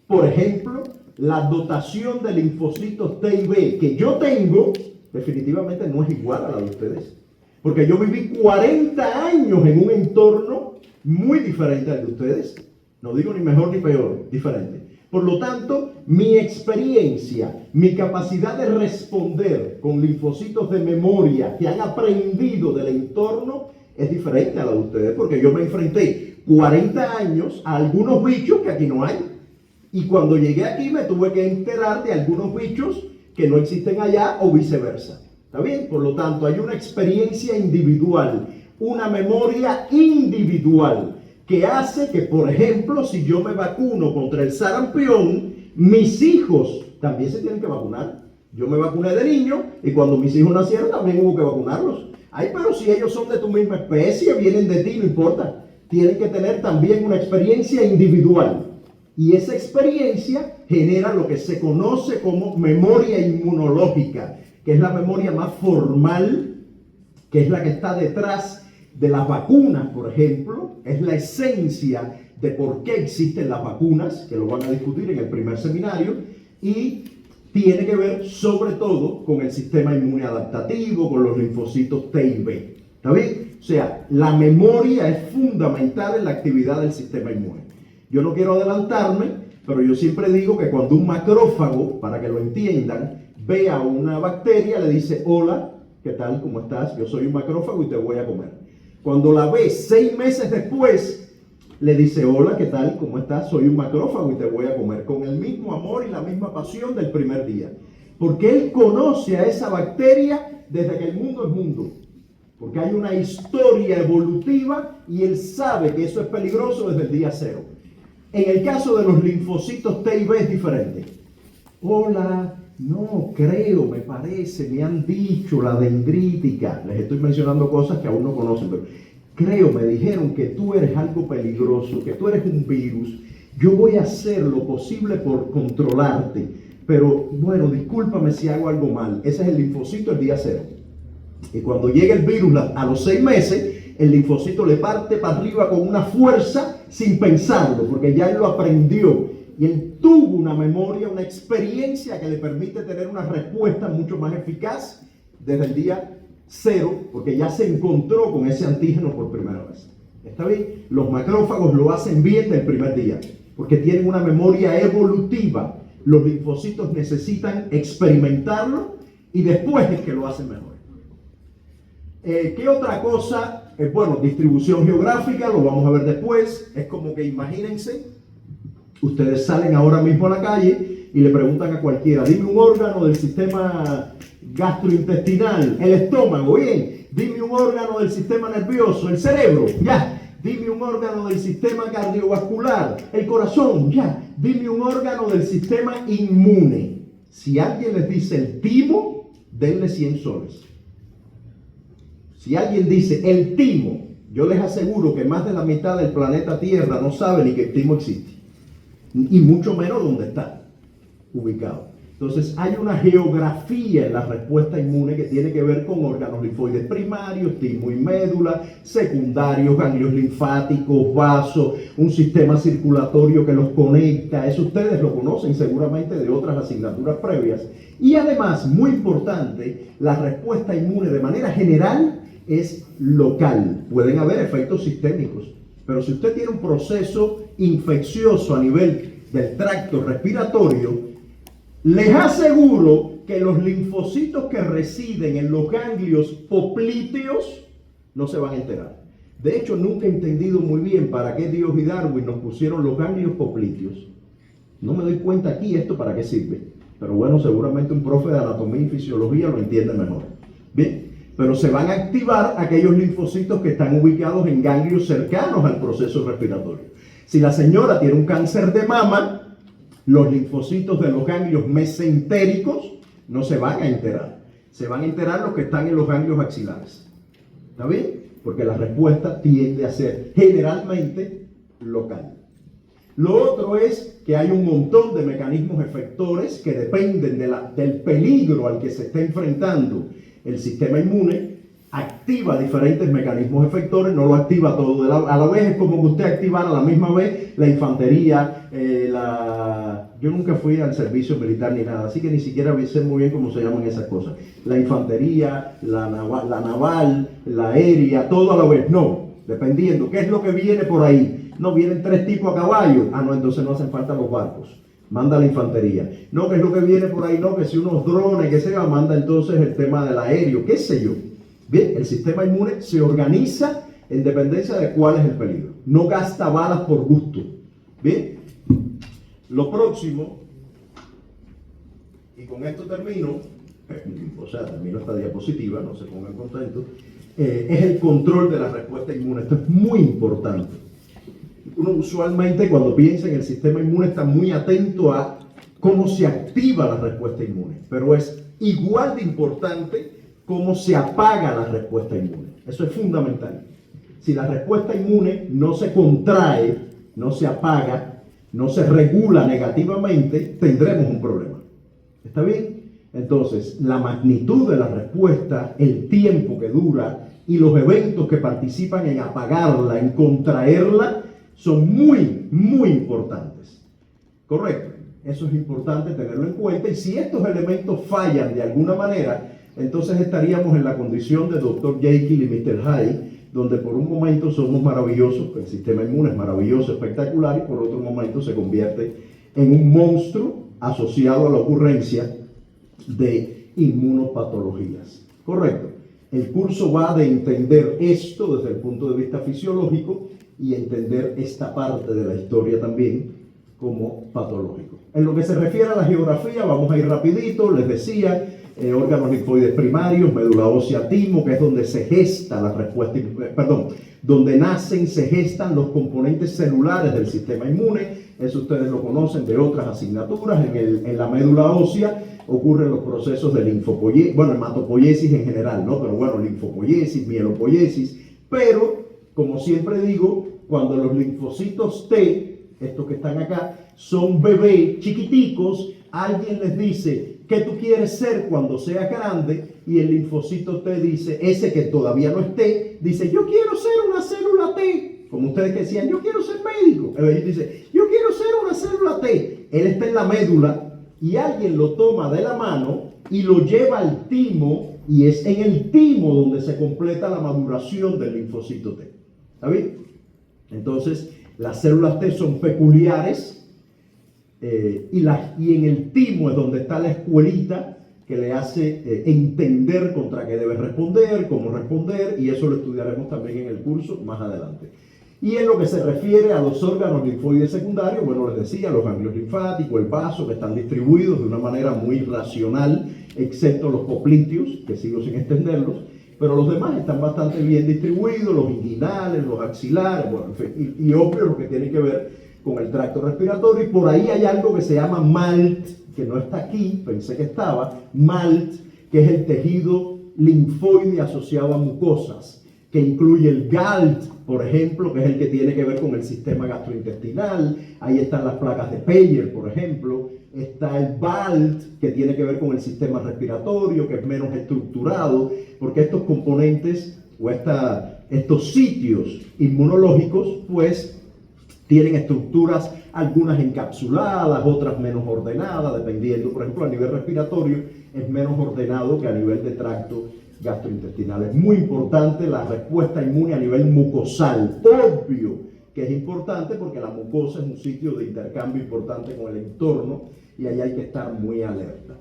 Por ejemplo, la dotación de linfocitos T y B que yo tengo definitivamente no es igual a la de ustedes. Porque yo viví 40 años en un entorno muy diferente al de ustedes. No digo ni mejor ni peor, diferente. Por lo tanto, mi experiencia, mi capacidad de responder con linfocitos de memoria que han aprendido del entorno es diferente a la de ustedes, porque yo me enfrenté 40 años a algunos bichos que aquí no hay. Y cuando llegué aquí me tuve que enterar de algunos bichos que no existen allá o viceversa. ¿Está bien? Por lo tanto, hay una experiencia individual, una memoria individual que hace que, por ejemplo, si yo me vacuno contra el sarampión, mis hijos también se tienen que vacunar. Yo me vacuné de niño y cuando mis hijos nacieron también hubo que vacunarlos. Ay, pero si ellos son de tu misma especie, vienen de ti, no importa. Tienen que tener también una experiencia individual. Y esa experiencia genera lo que se conoce como memoria inmunológica, que es la memoria más formal, que es la que está detrás de las vacunas, por ejemplo. Es la esencia de por qué existen las vacunas, que lo van a discutir en el primer seminario, y tiene que ver sobre todo con el sistema inmune adaptativo, con los linfocitos T y B. ¿Está bien? O sea, la memoria es fundamental en la actividad del sistema inmune. Yo no quiero adelantarme, pero yo siempre digo que cuando un macrófago, para que lo entiendan, ve a una bacteria, le dice: hola, ¿qué tal? ¿Cómo estás? Yo soy un macrófago y te voy a comer. Cuando la ve 6 meses después, le dice: hola, ¿qué tal? ¿Cómo estás? Soy un macrófago y te voy a comer. Con el mismo amor y la misma pasión del primer día. Porque él conoce a esa bacteria desde que el mundo es mundo. Porque hay una historia evolutiva y él sabe que eso es peligroso desde el día cero. En el caso de los linfocitos T y B es diferente. Hola, no creo, me parece, me han dicho la dendrítica. Les estoy mencionando cosas que aún no conocen, pero creo, me dijeron que tú eres algo peligroso, que tú eres un virus. Yo voy a hacer lo posible por controlarte, pero bueno, discúlpame si hago algo mal. Ese es el linfocito el día cero. Y cuando llega el virus a los 6 meses, el linfocito le parte para arriba con una fuerza sin pensarlo, porque ya él lo aprendió. Y él tuvo una memoria, una experiencia que le permite tener una respuesta mucho más eficaz desde el día cero, porque ya se encontró con ese antígeno por primera vez. ¿Está bien? Los macrófagos lo hacen bien del primer día, porque tienen una memoria evolutiva. Los linfocitos necesitan experimentarlo y después es que lo hacen mejor. ¿Qué otra cosa? Bueno, distribución geográfica, lo vamos a ver después. Es como que imagínense, ustedes salen ahora mismo a la calle y le preguntan a cualquiera: dime un órgano del sistema gastrointestinal, el estómago, bien, dime un órgano del sistema nervioso, el cerebro, ya, dime un órgano del sistema cardiovascular, el corazón, ya, dime un órgano del sistema inmune. Si alguien les dice el timo, denle 100 soles. Si alguien dice el timo, yo les aseguro que más de la mitad del planeta Tierra no sabe ni que el timo existe, y mucho menos dónde está ubicado. Entonces hay una geografía en la respuesta inmune que tiene que ver con órganos linfoides primarios, timo y médula, secundarios, ganglios linfáticos, vasos, un sistema circulatorio que los conecta. Eso ustedes lo conocen seguramente de otras asignaturas previas. Y además, muy importante, la respuesta inmune de manera general es local. Pueden haber efectos sistémicos, pero si usted tiene un proceso infeccioso a nivel del tracto respiratorio, les aseguro que los linfocitos que residen en los ganglios poplíteos no se van a enterar. De hecho, nunca he entendido muy bien para qué Dios y Darwin nos pusieron los ganglios poplíteos. No me doy cuenta aquí esto para qué sirve. Pero bueno, seguramente un profe de anatomía y fisiología lo entiende mejor. Bien, pero se van a activar aquellos linfocitos que están ubicados en ganglios cercanos al proceso respiratorio. Si la señora tiene un cáncer de mama, los linfocitos de los ganglios mesentéricos no se van a enterar. Se van a enterar los que están en los ganglios axilares. ¿Está bien? Porque la respuesta tiende a ser generalmente local. Lo otro es que hay un montón de mecanismos efectores que dependen del peligro al que se está enfrentando el sistema inmune. Activa diferentes mecanismos efectores, no lo activa todo a la vez. Es como que usted activara a la misma vez la infantería, la Yo nunca fui al servicio militar ni nada, así que ni siquiera sé muy bien cómo se llaman esas cosas. La infantería, la naval, la aérea, todo a la vez. No, dependiendo. ¿Qué es lo que viene por ahí? No, vienen 3 tipos a caballo. Ah, no, entonces no hacen falta los barcos. Manda la infantería. No, ¿qué es lo que viene por ahí? No, que si unos drones, que se va, manda entonces el tema del aéreo, qué sé yo. Bien, el sistema inmune se organiza en dependencia de cuál es el peligro. No gasta balas por gusto. Bien, lo próximo, y con esto termino, o sea, termino esta diapositiva, no se pongan contentos, es el control de la respuesta inmune. Esto es muy importante. Uno usualmente cuando piensa en el sistema inmune está muy atento a cómo se activa la respuesta inmune, pero es igual de importante cómo se apaga la respuesta inmune. Eso es fundamental. Si la respuesta inmune no se contrae, no se apaga, no se regula negativamente, tendremos un problema. ¿Está bien? Entonces, la magnitud de la respuesta, el tiempo que dura y los eventos que participan en apagarla, en contraerla, son muy, muy importantes. ¿Correcto? Eso es importante tenerlo en cuenta, y si estos elementos fallan de alguna manera, entonces estaríamos en la condición de Dr. Jekyll y Mr. Hyde, donde por un momento somos maravillosos, el sistema inmune es maravilloso, espectacular, y por otro momento se convierte en un monstruo asociado a la ocurrencia de inmunopatologías. Correcto. El curso va de entender esto desde el punto de vista fisiológico y entender esta parte de la historia también como patológico. En lo que se refiere a la geografía, vamos a ir rapidito. Les decía, órganos linfoides primarios, médula ósea timo, que es donde se gesta la respuesta, donde nacen, se gestan los componentes celulares del sistema inmune. Eso ustedes lo conocen de otras asignaturas. En la médula ósea ocurren los procesos de linfopoiesis, bueno, hematopoiesis en general, ¿no? Pero bueno, linfopoiesis, mielopoiesis. Pero, como siempre digo, cuando los linfocitos T, estos que están acá, son bebés chiquiticos, alguien les dice, ¿qué tú quieres ser cuando seas grande? Y el linfocito T dice, ese que todavía no es T, dice, yo quiero ser una célula T. Como ustedes que decían, yo quiero ser médico. Él dice, yo quiero ser una célula T. Él está en la médula y alguien lo toma de la mano y lo lleva al timo, y es en el timo donde se completa la maduración del linfocito T. ¿Está bien? Entonces, las células T son peculiares, y en el timo es donde está la escuelita que le hace entender contra qué debe responder, cómo responder, y eso lo estudiaremos también en el curso más adelante. Y en lo que se refiere a los órganos linfoides secundarios, bueno, les decía, los ganglios linfáticos, el vaso, que están distribuidos de una manera muy racional, excepto los popliteos, que sigo sin extenderlos, pero los demás están bastante bien distribuidos, los inguinales, los axilares, bueno, en fin, y obvio lo que tiene que ver con el tracto respiratorio. Y por ahí hay algo que se llama MALT, que no está aquí, pensé que estaba, MALT, que es el tejido linfoide asociado a mucosas, que incluye el GALT, por ejemplo, que es el que tiene que ver con el sistema gastrointestinal. Ahí están las placas de Peyer, por ejemplo. Está el BALT, que tiene que ver con el sistema respiratorio, que es menos estructurado, porque estos componentes o estos sitios inmunológicos, pues, tienen estructuras, algunas encapsuladas, otras menos ordenadas, dependiendo. Por ejemplo, a nivel respiratorio es menos ordenado que a nivel de tracto gastrointestinal. Es muy importante la respuesta inmune a nivel mucosal. Obvio que es importante porque la mucosa es un sitio de intercambio importante con el entorno y ahí hay que estar muy alerta.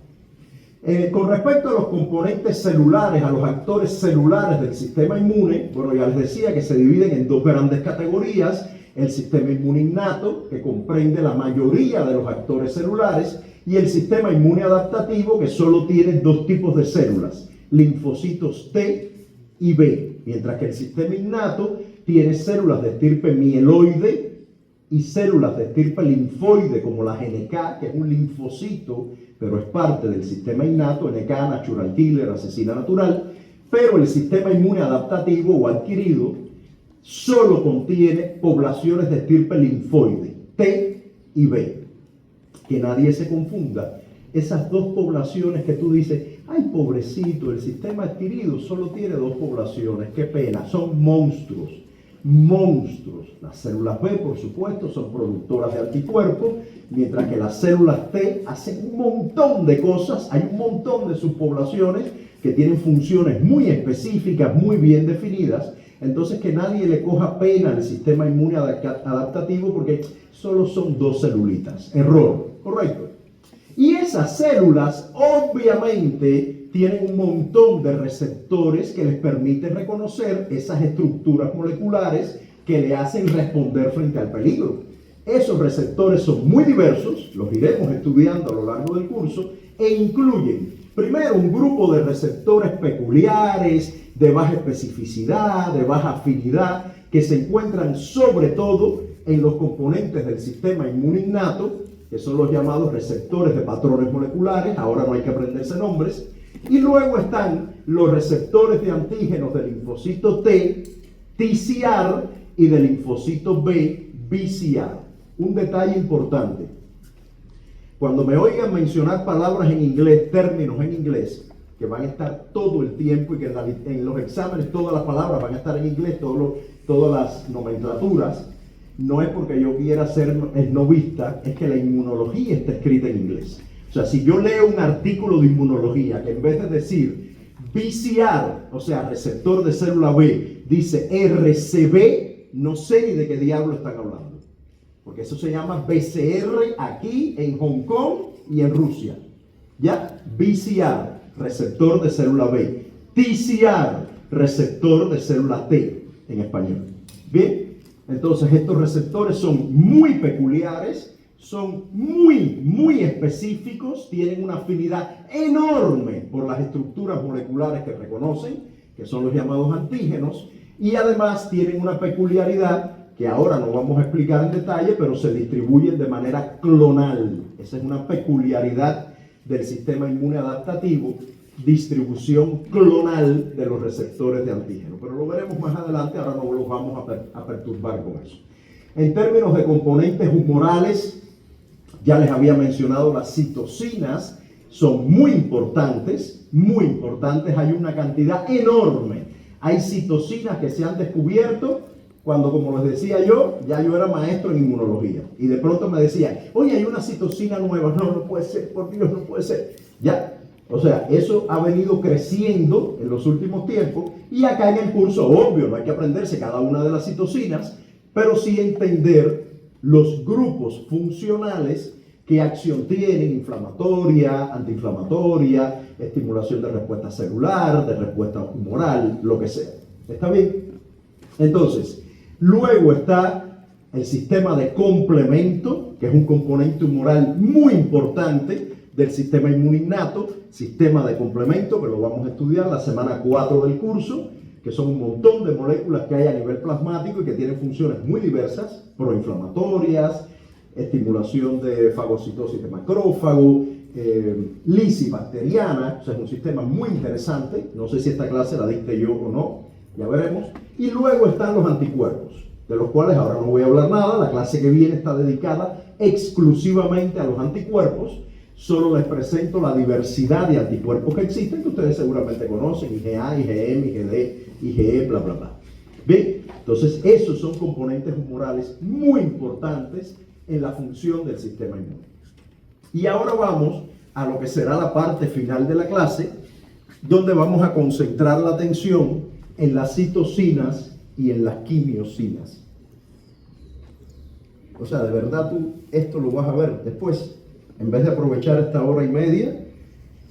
Con respecto a los componentes celulares, a los actores celulares del sistema inmune, bueno, ya les decía que se dividen en 2 grandes categorías: el sistema inmune innato, que comprende la mayoría de los actores celulares, y el sistema inmune adaptativo, que solo tiene 2 tipos de células, linfocitos T y B, mientras que el sistema innato tiene células de estirpe mieloide y células de estirpe linfoide, como la NK, que es un linfocito, pero es parte del sistema innato, NK, natural killer, asesina natural. Pero el sistema inmune adaptativo o adquirido solo contiene poblaciones de estirpe linfoide, T y B. Que nadie se confunda. Esas 2 poblaciones que tú dices, ay, pobrecito, el sistema adquirido solo tiene 2 poblaciones, qué pena, son monstruos. monstruos. Las células B, por supuesto, son productoras de anticuerpos, mientras que las células T hacen un montón de cosas. Hay un montón de subpoblaciones que tienen funciones muy específicas, muy bien definidas. Entonces, que nadie le coja pena al sistema inmune adaptativo porque solo son 2 celulitas. Error, correcto. Y esas células, obviamente, tienen un montón de receptores que les permiten reconocer esas estructuras moleculares que le hacen responder frente al peligro. Esos receptores son muy diversos, los iremos estudiando a lo largo del curso, e incluyen, primero, un grupo de receptores peculiares, de baja especificidad, de baja afinidad, que se encuentran sobre todo en los componentes del sistema inmune innato, que son los llamados receptores de patrones moleculares. Ahora no hay que aprenderse nombres. Y luego están los receptores de antígenos del linfocito T, TCR, y del linfocito B, BCR. Un detalle importante: cuando me oigan mencionar palabras en inglés, términos en inglés, que van a estar todo el tiempo y que en los exámenes todas las palabras van a estar en inglés, todas las nomenclaturas, no es porque yo quiera ser esnovista, es que la inmunología está escrita en inglés. O sea, si yo leo un artículo de inmunología que en vez de decir BCR, o sea, receptor de célula B, dice RCB, no sé ni de qué diablo están hablando. Porque eso se llama BCR aquí en Hong Kong y en Rusia. ¿Ya? BCR, receptor de célula B. TCR, receptor de célula T en español. Bien, entonces estos receptores son muy peculiares, son muy específicos, tienen una afinidad enorme por las estructuras moleculares que reconocen, que son los llamados antígenos, y además tienen una peculiaridad que ahora no vamos a explicar en detalle, pero se distribuyen de manera clonal. Esa es una peculiaridad del sistema inmune adaptativo, distribución clonal de los receptores de antígeno. Pero lo veremos más adelante, ahora no los vamos a perturbar con eso. En términos de componentes humorales, ya les había mencionado, las citocinas son muy importantes, hay una cantidad enorme. Hay citocinas que se han descubierto cuando, como les decía yo, ya yo era maestro en inmunología. Y de pronto me decían, oye, hay una citocina nueva. No, no puede ser, por Dios, no puede ser. Ya, o sea, eso ha venido creciendo en los últimos tiempos. Y acá en el curso, obvio, no hay que aprenderse cada una de las citocinas, pero sí entender los grupos funcionales, qué acción tienen: inflamatoria, antiinflamatoria, estimulación de respuesta celular, de respuesta humoral, lo que sea. ¿Está bien? Entonces, luego está el sistema de complemento, que es un componente humoral muy importante del sistema inmune innato. Sistema de complemento, que lo vamos a estudiar la semana 4 del curso, que son un montón de moléculas que hay a nivel plasmático y que tienen funciones muy diversas: proinflamatorias, estimulación de fagocitosis de macrófago, lisis bacteriana. O sea, es un sistema muy interesante. No sé si esta clase la dicté yo o no, ya veremos. Y luego están los anticuerpos, de los cuales ahora no voy a hablar nada. La clase que viene está dedicada exclusivamente a los anticuerpos. Solo les presento la diversidad de anticuerpos que existen, que ustedes seguramente conocen: IgA, IgM, IgD, IgE, bla, bla, bla. Bien, entonces esos son componentes humorales muy importantes en la función del sistema inmune. Y ahora vamos a lo que será la parte final de la clase, donde vamos a concentrar la atención en las citocinas y en las quimiocinas. O sea, de verdad tú esto lo vas a ver después. En vez de aprovechar esta hora y media,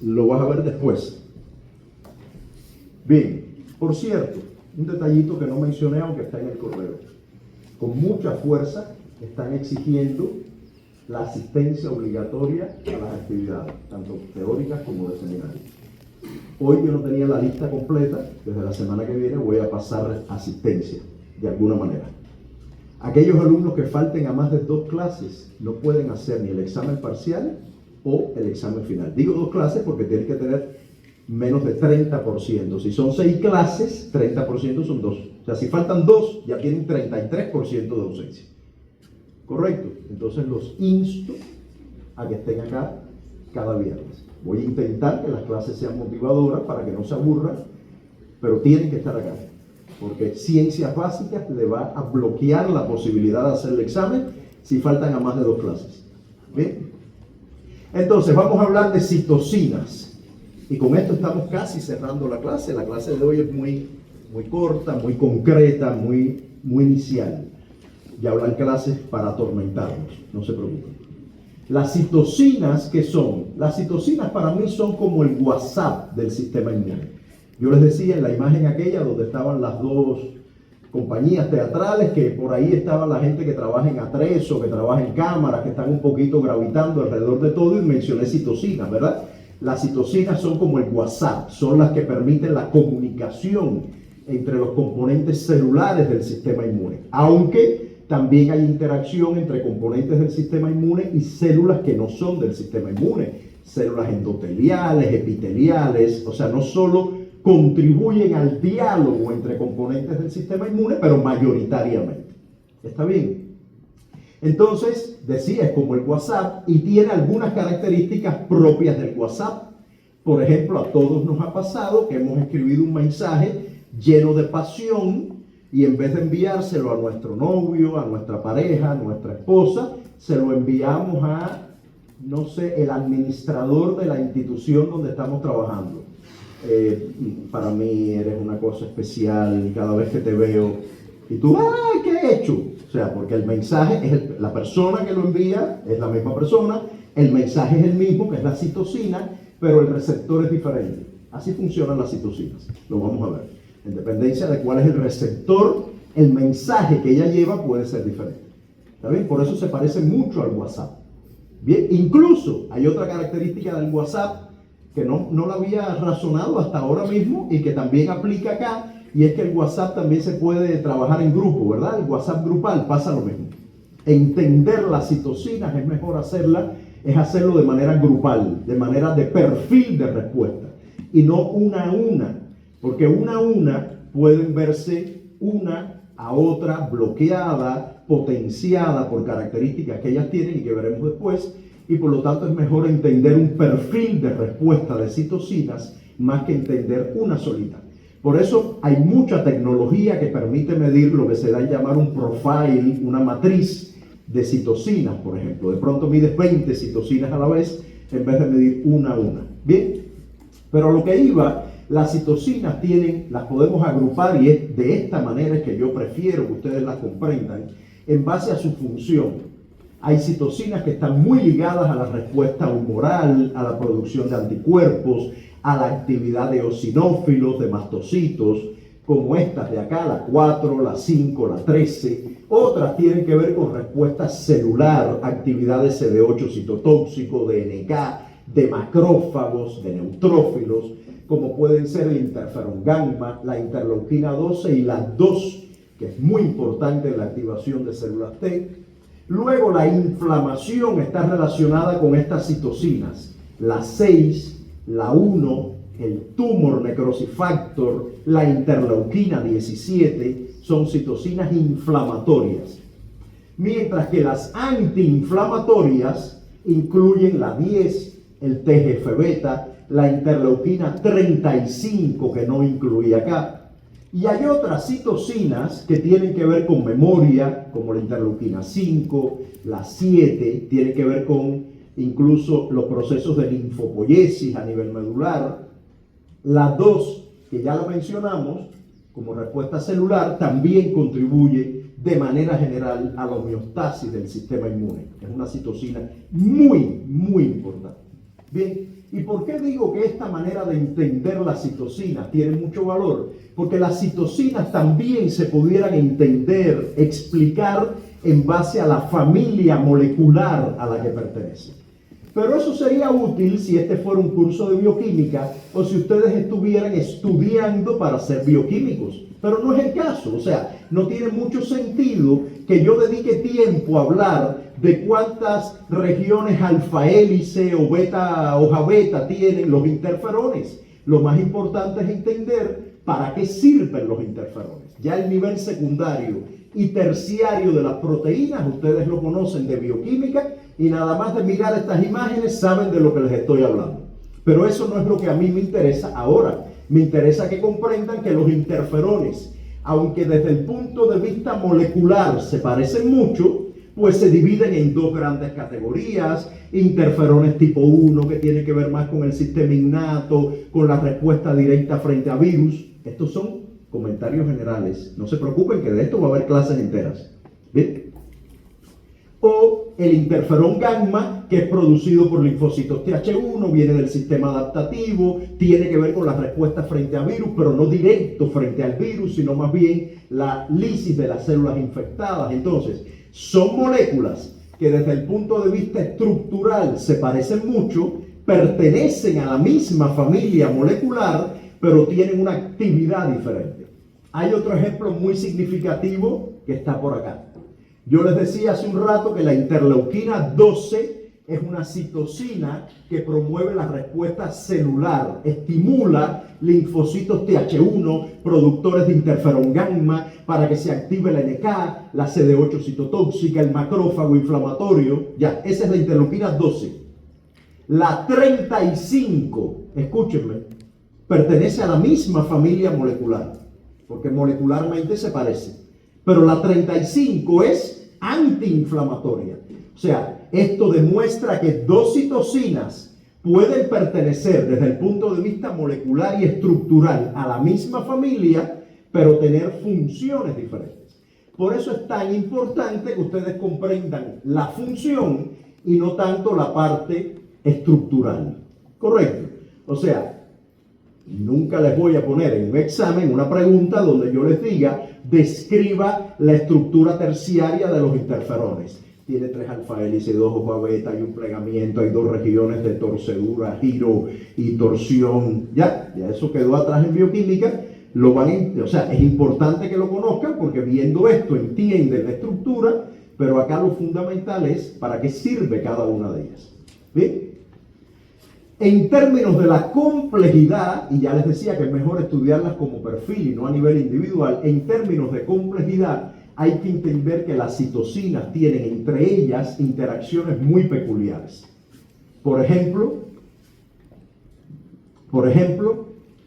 lo vas a ver después. Bien, por cierto, un detallito que no mencioné, aunque está en el correo. Con mucha fuerza están exigiendo la asistencia obligatoria a las actividades, tanto teóricas como de seminario. Hoy yo no tenía la lista completa. Desde la semana que viene voy a pasar asistencia, de alguna manera. Aquellos alumnos que falten a más de 2 clases no pueden hacer ni el examen parcial o el examen final. Digo 2 clases porque tienen que tener menos de 30%. Si son 6 clases, 30% son 2. O sea, si faltan 2, ya tienen 33% de ausencia. ¿Correcto? Entonces los insto a que estén acá cada viernes. Voy a intentar que las clases sean motivadoras para que no se aburran, pero tienen que estar acá. porque ciencias básicas le va a bloquear la posibilidad de hacer el examen si faltan a más de 2 clases. ¿Bien? Entonces vamos a hablar de citocinas, y con esto estamos casi cerrando la clase. La clase de hoy es muy corta, muy concreta, muy inicial. Ya hablan clases para atormentarnos, no se preocupen. Las citocinas, ¿qué son? Las citocinas para mí son como el WhatsApp del sistema inmune. Yo les decía en la imagen aquella donde estaban las 2 compañías teatrales, que por ahí estaba la gente que trabaja en atrezo, que trabaja en cámara, que están un poquito gravitando alrededor de todo, y mencioné citocinas, ¿verdad? Las citocinas son como el WhatsApp, son las que permiten la comunicación entre los componentes celulares del sistema inmune, aunque también hay interacción entre componentes del sistema inmune y células que no son del sistema inmune, células endoteliales, epiteliales, o sea, no solo contribuyen al diálogo entre componentes del sistema inmune, pero mayoritariamente. ¿Está bien? Entonces, decía, es como el WhatsApp y tiene algunas características propias del WhatsApp. Por ejemplo, a todos nos ha pasado que hemos escrito un mensaje lleno de pasión y en vez de enviárselo a nuestro novio, a nuestra pareja, a nuestra esposa, se lo enviamos a, no sé, el administrador de la institución donde estamos trabajando. Para mí eres una cosa especial cada vez que te veo y tú, ¡ay, qué he hecho! O sea, porque el mensaje es la persona que lo envía, es la misma persona, el mensaje es el mismo, que es la citocina, pero el receptor es diferente. Así funcionan las citocinas, lo vamos a ver. En dependencia de cuál es el receptor, el mensaje que ella lleva puede ser diferente. ¿Está bien? Por eso se parece mucho al WhatsApp. Bien, incluso hay otra característica del WhatsApp que no la había razonado hasta ahora mismo y que también aplica acá, y es que el WhatsApp también se puede trabajar en grupo, ¿verdad? El WhatsApp grupal pasa lo mismo. Entender las citocinas es mejor hacerlo de manera grupal, de manera de perfil de respuesta, y no una a una, porque una a una pueden verse una a otra bloqueada, potenciada por características que ellas tienen y que veremos después, y por lo tanto es mejor entender un perfil de respuesta de citocinas más que entender una solita. Por eso hay mucha tecnología que permite medir lo que se da a llamar un profile, una matriz de citocinas, por ejemplo. De pronto mides 20 citocinas a la vez en vez de medir una a una. Bien, pero a lo que iba, las citocinas las podemos agrupar, y es de esta manera es que yo prefiero que ustedes las comprendan, en base a su función. Hay citocinas que están muy ligadas a la respuesta humoral, a la producción de anticuerpos, a la actividad de eosinófilos, de mastocitos, como estas de acá, la 4, la 5, la 13. Otras tienen que ver con respuesta celular, actividad de CD8 citotóxico, de NK, de macrófagos, de neutrófilos, como pueden ser el interferón gamma, la interleuquina 12 y la 2, que es muy importante en la activación de células T. Luego la inflamación está relacionada con estas citocinas, la 6, la 1, el tumor necrosis factor, la interleuquina 17, son citocinas inflamatorias. Mientras que las antiinflamatorias incluyen la 10, el TGF-beta, la interleuquina 35, que no incluía acá. Y hay otras citocinas que tienen que ver con memoria, como la interleuquina 5, la 7, tiene que ver con incluso los procesos de linfopoiesis a nivel medular. La 2, que ya lo mencionamos, como respuesta celular, también contribuye de manera general a la homeostasis del sistema inmune. Es una citocina muy importante. Bien, ¿y por qué digo que esta manera de entender las citocinas tiene mucho valor? Porque las citocinas también se pudieran entender, explicar en base a la familia molecular a la que pertenece. Pero eso sería útil si este fuera un curso de bioquímica o si ustedes estuvieran estudiando para ser bioquímicos. Pero no es el caso, o sea, no tiene mucho sentido que yo dedique tiempo a hablar de cuántas regiones alfa hélice o beta, hoja beta tienen los interferones. Lo más importante es entender para qué sirven los interferones. Ya el nivel secundario y terciario de las proteínas, ustedes lo conocen de bioquímica, y nada más de mirar estas imágenes saben de lo que les estoy hablando. Pero eso no es lo que a mí me interesa ahora. Me interesa que comprendan que los interferones, aunque desde el punto de vista molecular se parecen mucho, pues se dividen en dos grandes categorías: interferones tipo 1, que tiene que ver más con el sistema innato, con la respuesta directa frente a virus. Estos son comentarios generales, no se preocupen que de esto va a haber clases enteras. ¿Bien? O el interferón gamma, que es producido por linfocitos Th1, viene del sistema adaptativo, tiene que ver con la respuesta frente a virus, pero no directo frente al virus, sino más bien la lisis de las células infectadas. Entonces, son moléculas que desde el punto de vista estructural se parecen mucho, pertenecen a la misma familia molecular, pero tienen una actividad diferente. Hay otro ejemplo muy significativo que está por acá. Yo les decía hace un rato que la interleuquina 12 es una citocina que promueve la respuesta celular, estimula linfocitos Th1, productores de interferón gamma, para que se active la NK, la CD8 citotóxica, el macrófago inflamatorio. Ya, esa es la interleuquina 12. La 35, escúchenme, pertenece a la misma familia molecular, porque molecularmente se parece. Pero la 35 es antiinflamatoria. O sea, esto demuestra que dos citocinas pueden pertenecer desde el punto de vista molecular y estructural a la misma familia, pero tener funciones diferentes. Por eso es tan importante que ustedes comprendan la función y no tanto la parte estructural. ¿Correcto? O sea, nunca les voy a poner en un examen una pregunta donde yo les diga: describa la estructura terciaria de los interferones. Tiene 3 alfa hélices, 2 hoja beta, hay un plegamiento, hay 2 regiones de torcedura, giro y torsión. Ya eso quedó atrás en bioquímica. O sea, es importante que lo conozcan porque viendo esto entienden la estructura, pero acá lo fundamental es para qué sirve cada una de ellas. ¿Bien? En términos de la complejidad, y ya les decía que es mejor estudiarlas como perfil y no a nivel individual, en términos de complejidad hay que entender que las citocinas tienen entre ellas interacciones muy peculiares. Por ejemplo,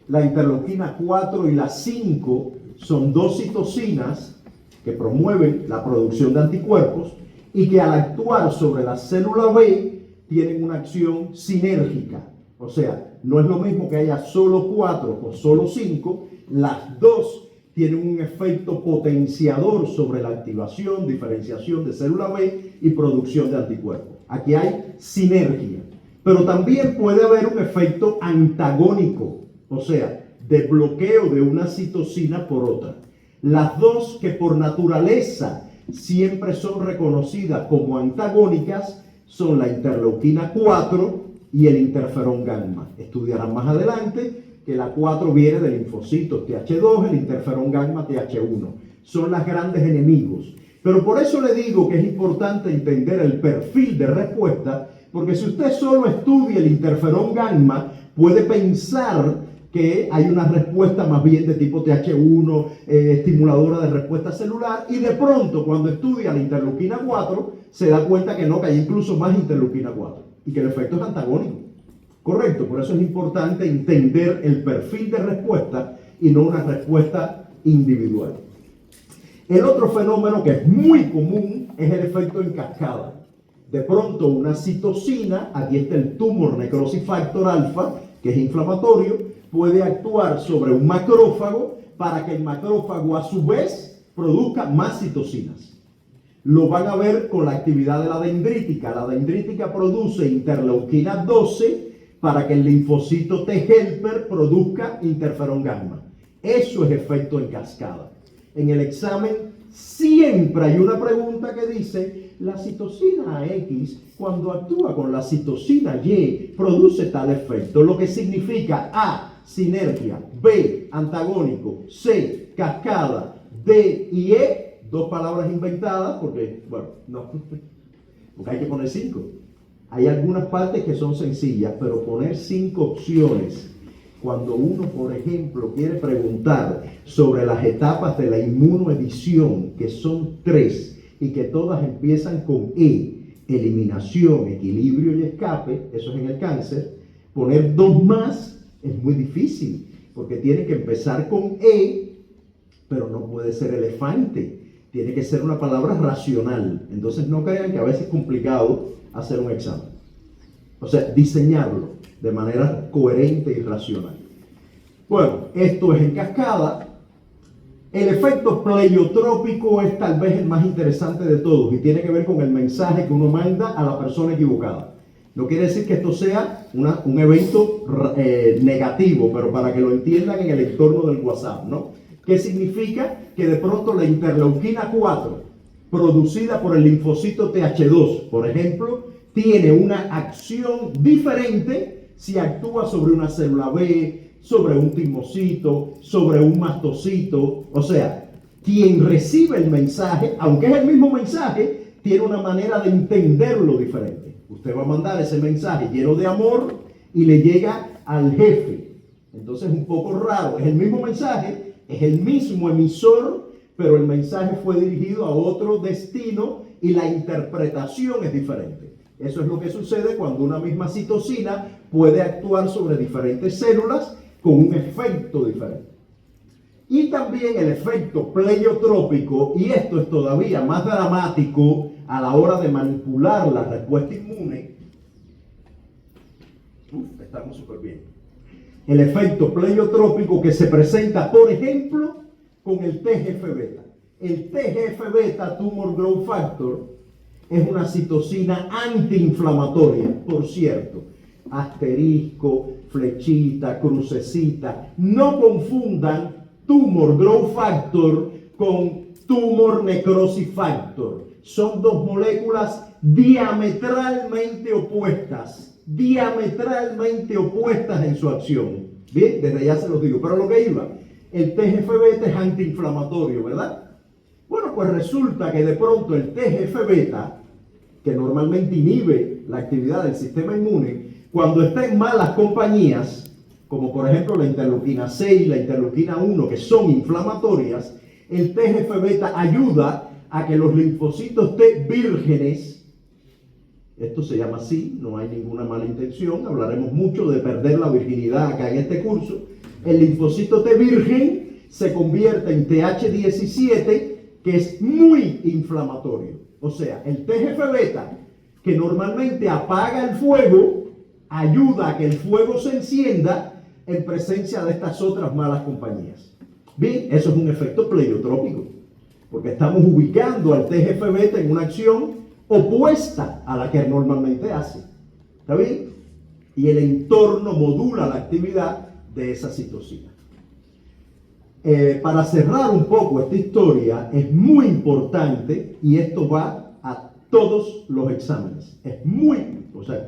la interleuquina 4 y la 5 son dos citocinas que promueven la producción de anticuerpos y que al actuar sobre la célula B tienen una acción sinérgica. O sea, no es lo mismo que haya solo 4 o solo 5, las dos tienen un efecto potenciador sobre la activación, diferenciación de célula B y producción de anticuerpos. Aquí hay sinergia, pero también puede haber un efecto antagónico, o sea, de bloqueo de una citocina por otra. Las dos que por naturaleza siempre son reconocidas como antagónicas son la interleuquina 4 y el interferón gamma. Estudiarán más adelante que la 4 viene del linfocito Th2, el interferón gamma Th1. Son las grandes enemigos. Pero por eso le digo que es importante entender el perfil de respuesta, porque si usted solo estudia el interferón gamma, puede pensar que hay una respuesta más bien de tipo Th1, estimuladora de respuesta celular, y de pronto cuando estudia la interleuquina 4, se da cuenta que no, que hay incluso más interleuquina 4, y que el efecto es antagónico. Correcto, por eso es importante entender el perfil de respuesta y no una respuesta individual. El otro fenómeno que es muy común es el efecto en cascada. De pronto una citocina, aquí está el tumor necrosis factor alfa, que es inflamatorio, puede actuar sobre un macrófago para que el macrófago a su vez produzca más citocinas. Lo van a ver con la actividad de la dendrítica. La dendrítica produce interleuquina 12 para que el linfocito T helper produzca interferón gamma. Eso es efecto en cascada. En el examen siempre hay una pregunta que dice: la citocina X, cuando actúa con la citocina Y, produce tal efecto, lo que significa A, sinergia, B, antagónico, C, cascada, D y E, dos palabras inventadas porque, bueno, no, porque hay que poner 5. Hay algunas partes que son sencillas, pero poner 5 opciones cuando uno, por ejemplo, quiere preguntar sobre las etapas de la inmunoedición, que son 3 y que todas empiezan con E: eliminación, equilibrio y escape, eso es en el cáncer. Poner 2 más es muy difícil, porque tiene que empezar con E pero no puede ser elefante. Tiene que ser una palabra racional. Entonces no crean que a veces es complicado hacer un examen. O sea, diseñarlo de manera coherente y racional. Bueno, esto es en cascada. El efecto pleiotrópico es tal vez el más interesante de todos y tiene que ver con el mensaje que uno manda a la persona equivocada. No quiere decir que esto sea un evento negativo, pero para que lo entiendan en el entorno del WhatsApp, ¿no? ¿Qué significa? Que de pronto la interleuquina 4, producida por el linfocito TH2, por ejemplo, tiene una acción diferente si actúa sobre una célula B, sobre un timocito, sobre un mastocito. O sea, quien recibe el mensaje, aunque es el mismo mensaje, tiene una manera de entenderlo diferente. Usted va a mandar ese mensaje lleno de amor y le llega al jefe. Entonces es un poco raro, es el mismo mensaje, es el mismo emisor, pero el mensaje fue dirigido a otro destino y la interpretación es diferente. Eso es lo que sucede cuando una misma citosina puede actuar sobre diferentes células con un efecto diferente. Y también el efecto pleiotrópico, y esto es todavía más dramático a la hora de manipular la respuesta inmune. Estamos súper bien. El efecto pleiotrópico que se presenta, por ejemplo, con el TGF-beta. El TGF-beta, Tumor Growth Factor, es una citosina antiinflamatoria, por cierto. Asterisco, flechita, crucecita. No confundan Tumor Growth Factor con Tumor Necrosis Factor. Son dos moléculas diametralmente opuestas en su acción. Bien, desde ya se los digo. Pero lo que iba, el TGF-beta es antiinflamatorio, ¿verdad? Bueno, pues resulta que de pronto el TGF-beta, que normalmente inhibe la actividad del sistema inmune, cuando está en malas compañías, como por ejemplo la interleuquina 6, la interleuquina 1, que son inflamatorias, el TGF-beta ayuda a que los linfocitos T vírgenes, esto se llama así, no hay ninguna mala intención, hablaremos mucho de perder la virginidad acá en este curso, el linfocito T virgen se convierte en TH17, que es muy inflamatorio. O sea, el TGF-beta, que normalmente apaga el fuego, ayuda a que el fuego se encienda en presencia de estas otras malas compañías. Bien, eso es un efecto pleiotrópico, porque estamos ubicando al TGF-beta en una acción opuesta a la que normalmente hace. ¿Está bien? Y el entorno modula la actividad de esa citosina. Para cerrar un poco esta historia, es muy importante, y esto va a todos los exámenes,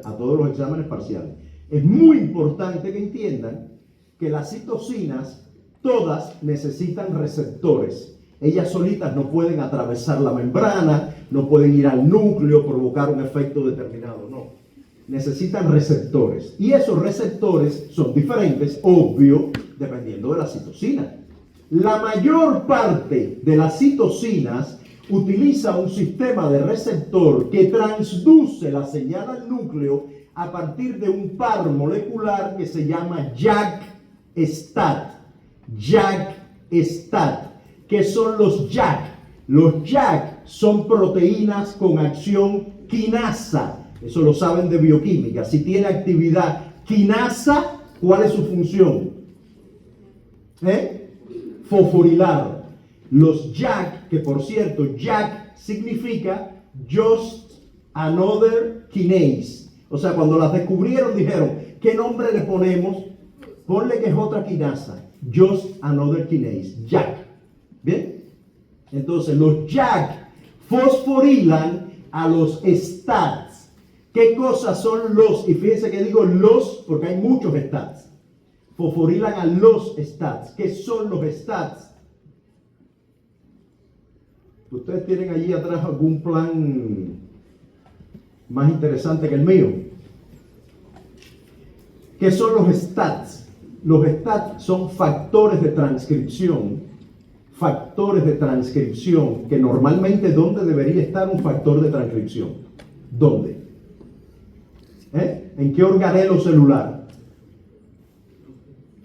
a todos los exámenes parciales. Es muy importante que entiendan que las citocinas todas necesitan receptores. Ellas solitas no pueden atravesar la membrana, no pueden ir al núcleo, provocar un efecto determinado, no. Necesitan receptores. Y esos receptores son diferentes, obvio, dependiendo de la citosina. La mayor parte de las citocinas utiliza un sistema de receptor que transduce la señal al núcleo a partir de un par molecular que se llama JAK-STAT. JAK-STAT. ¿Qué son los JAK? Los JAK son proteínas con acción quinasa. Eso lo saben de bioquímica. Si tiene actividad quinasa, ¿cuál es su función? Fosforilar. Los JAK, que por cierto, JAK significa Just Another Kinase. O sea, cuando las descubrieron dijeron, ¿qué nombre le ponemos? Ponle que es otra quinasa. Just Another Kinase. JAK. ¿Bien? Entonces, los JAK fosforilan a los STATs. ¿Qué cosas son los? Y fíjense que digo los porque hay muchos STATs. Fosforilan a los STATs. ¿Qué son los STATs? ¿Ustedes tienen allí atrás algún plan más interesante que el mío? ¿Qué son los STATs? Los STATs son factores de transcripción. Factores de transcripción, que normalmente, ¿dónde debería estar un factor de transcripción? ¿Dónde? ¿En qué organelo celular?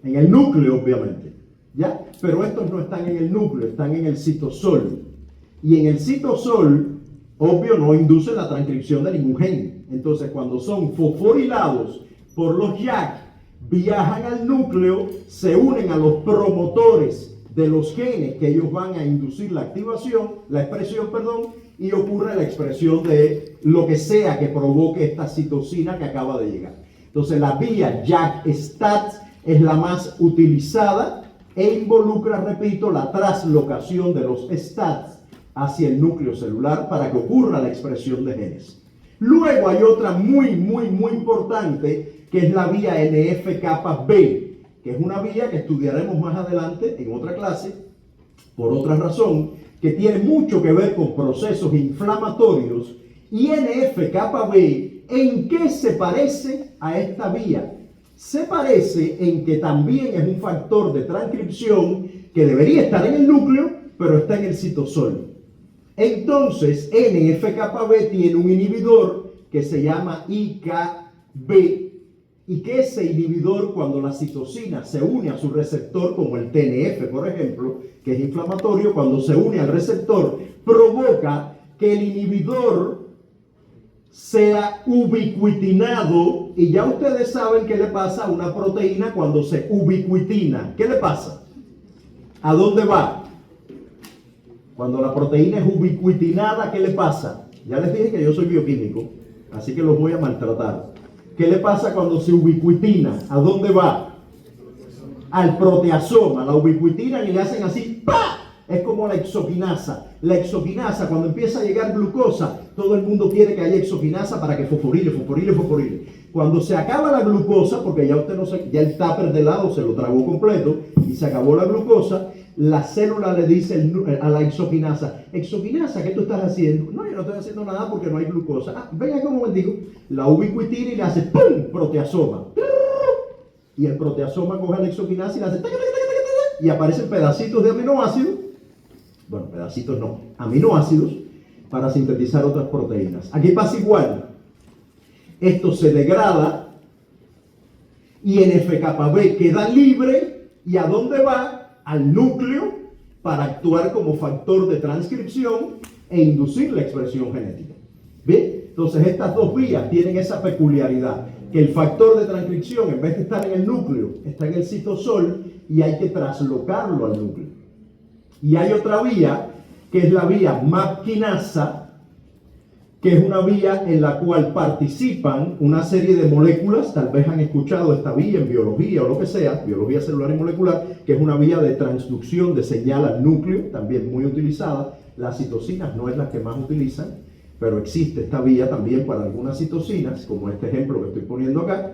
En el núcleo, obviamente. ¿ya? Pero estos no están en el núcleo, están en el citosol. Y en el citosol, obvio, no induce la transcripción de ningún gen. Entonces, cuando son fosforilados por los JAK, viajan al núcleo, se unen a los promotores de los genes que ellos van a inducir la expresión, y ocurre la expresión de lo que sea que provoque esta citosina que acaba de llegar. Entonces, la vía JAK-STAT es la más utilizada e involucra, repito, la traslocación de los STATs hacia el núcleo celular para que ocurra la expresión de genes. Luego hay otra muy importante, que es la vía NF-κB, que es una vía que estudiaremos más adelante en otra clase, por otra razón, que tiene mucho que ver con procesos inflamatorios. Y NF-κB, ¿en qué se parece a esta vía? Se parece en que también es un factor de transcripción que debería estar en el núcleo, pero está en el citosol. Entonces, NF-κB tiene un inhibidor que se llama IKB, y que ese inhibidor, cuando la citosina se une a su receptor, como el TNF, por ejemplo, que es inflamatorio, cuando se une al receptor, provoca que el inhibidor sea ubiquitinado, y ya ustedes saben qué le pasa a una proteína cuando se ubiquitina. ¿Qué le pasa? ¿A dónde va? Cuando la proteína es ubiquitinada, ¿qué le pasa? Ya les dije que yo soy bioquímico, así que los voy a maltratar. ¿Qué le pasa cuando se ubiquitina? ¿A dónde va? Al proteasoma. La ubiquitinan y le hacen así, ¡pa! Es como la exoquinasa. La exoquinasa, cuando empieza a llegar glucosa, todo el mundo quiere que haya exoquinasa para que fosforile. Cuando se acaba la glucosa, porque ya usted no se, ya el tupper de lado se lo tragó completo y se acabó la glucosa, la célula le dice a la exoquinasa, exoquinasa, ¿qué tú estás haciendo? No, yo no estoy haciendo nada porque no hay glucosa. Ah, ven acá un momentico, la ubiquitina y le hace ¡pum! Proteasoma. Y el proteasoma coge la exoquinasa y le hace y aparecen pedacitos de aminoácidos, bueno, pedacitos no, aminoácidos, para sintetizar otras proteínas. Aquí pasa igual. Esto se degrada y NF-κB queda libre. ¿Y a dónde va? Al núcleo para actuar como factor de transcripción e inducir la expresión genética. ¿Bien? Entonces estas dos vías tienen esa peculiaridad, que el factor de transcripción, en vez de estar en el núcleo, está en el citosol y hay que traslocarlo al núcleo. Y hay otra vía, que es la vía MAP quinasa, que es una vía en la cual participan una serie de moléculas. Tal vez han escuchado esta vía en biología o lo que sea, biología celular y molecular, que es una vía de transducción de señal al núcleo, también muy utilizada. Las citocinas no es la que más utilizan, pero existe esta vía también para algunas citocinas, como este ejemplo que estoy poniendo acá.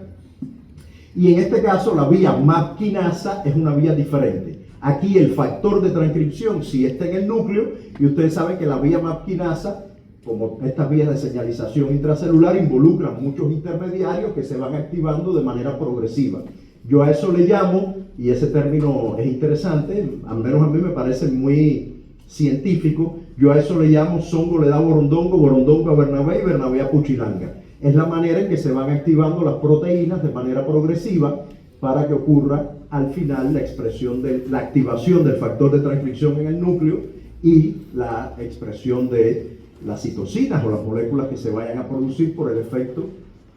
Y en este caso la vía MAP quinasa es una vía diferente. Aquí el factor de transcripción sí está en el núcleo, y ustedes saben que la vía MAP quinasa, como estas vías de señalización intracelular, involucran muchos intermediarios que se van activando de manera progresiva. Yo a eso le llamo, y ese término es interesante, al menos a mí me parece muy científico, yo a eso le llamo Songo le da borondongo, borondongo a Bernabé y Bernabé a Puchilanga. Es la manera en que se van activando las proteínas de manera progresiva para que ocurra al final la expresión de la activación del factor de transcripción en el núcleo y la expresión de las citocinas o las moléculas que se vayan a producir por el efecto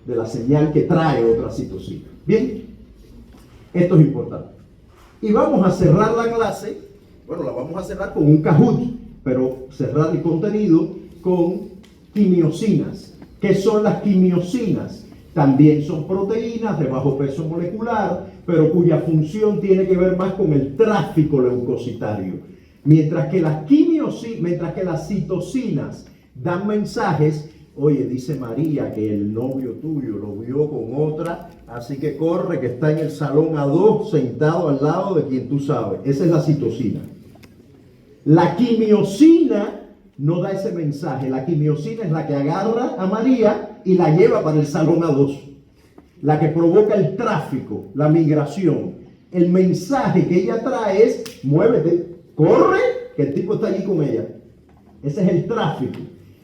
de la señal que trae otra citocina. Bien, esto es importante. Y vamos a cerrar la clase, bueno, la vamos a cerrar con un Kahoot, pero cerrar el contenido con quimiosinas. ¿Qué son las quimiosinas? También son proteínas de bajo peso molecular, pero cuya función tiene que ver más con el tráfico leucocitario. Mientras que las citocinas dan mensajes, oye, dice María que el novio tuyo lo vio con otra, así que corre, que está en el salón A2 sentado al lado de quien tú sabes. Esa es la citocina. La quimiosina no da ese mensaje. La quimiosina es la que agarra a María y la lleva para el salón A2. La que provoca el tráfico, la migración. El mensaje que ella trae es, muévete, corre, que el tipo está allí con ella. Ese es el tráfico.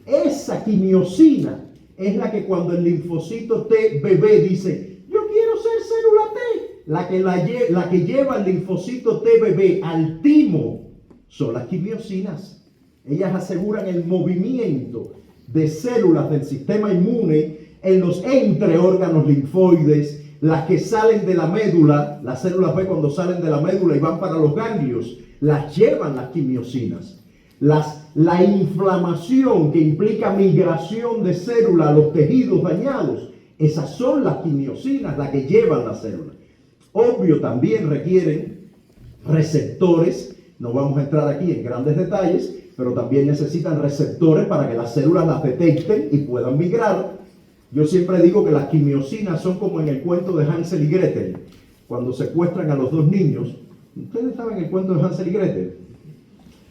Esa quimiosina es la que cuando el linfocito T bebé dice, yo quiero ser célula T, la que lleva el linfocito TBB al timo son las quimiosinas. Ellas aseguran el movimiento de células del sistema inmune en los entreórganos linfoides, las que salen de la médula, las células B cuando salen de la médula y van para los ganglios, las llevan las quimiosinas. La inflamación que implica migración de células a los tejidos dañados, esas son las quimiosinas, las que llevan las células. Obvio, también requieren receptores, no vamos a entrar aquí en grandes detalles, pero también necesitan receptores para que las células las detecten y puedan migrar. Yo siempre digo que las quimiosinas son como en el cuento de Hansel y Gretel, cuando secuestran a los dos niños. ¿Ustedes saben el cuento de Hansel y Gretel?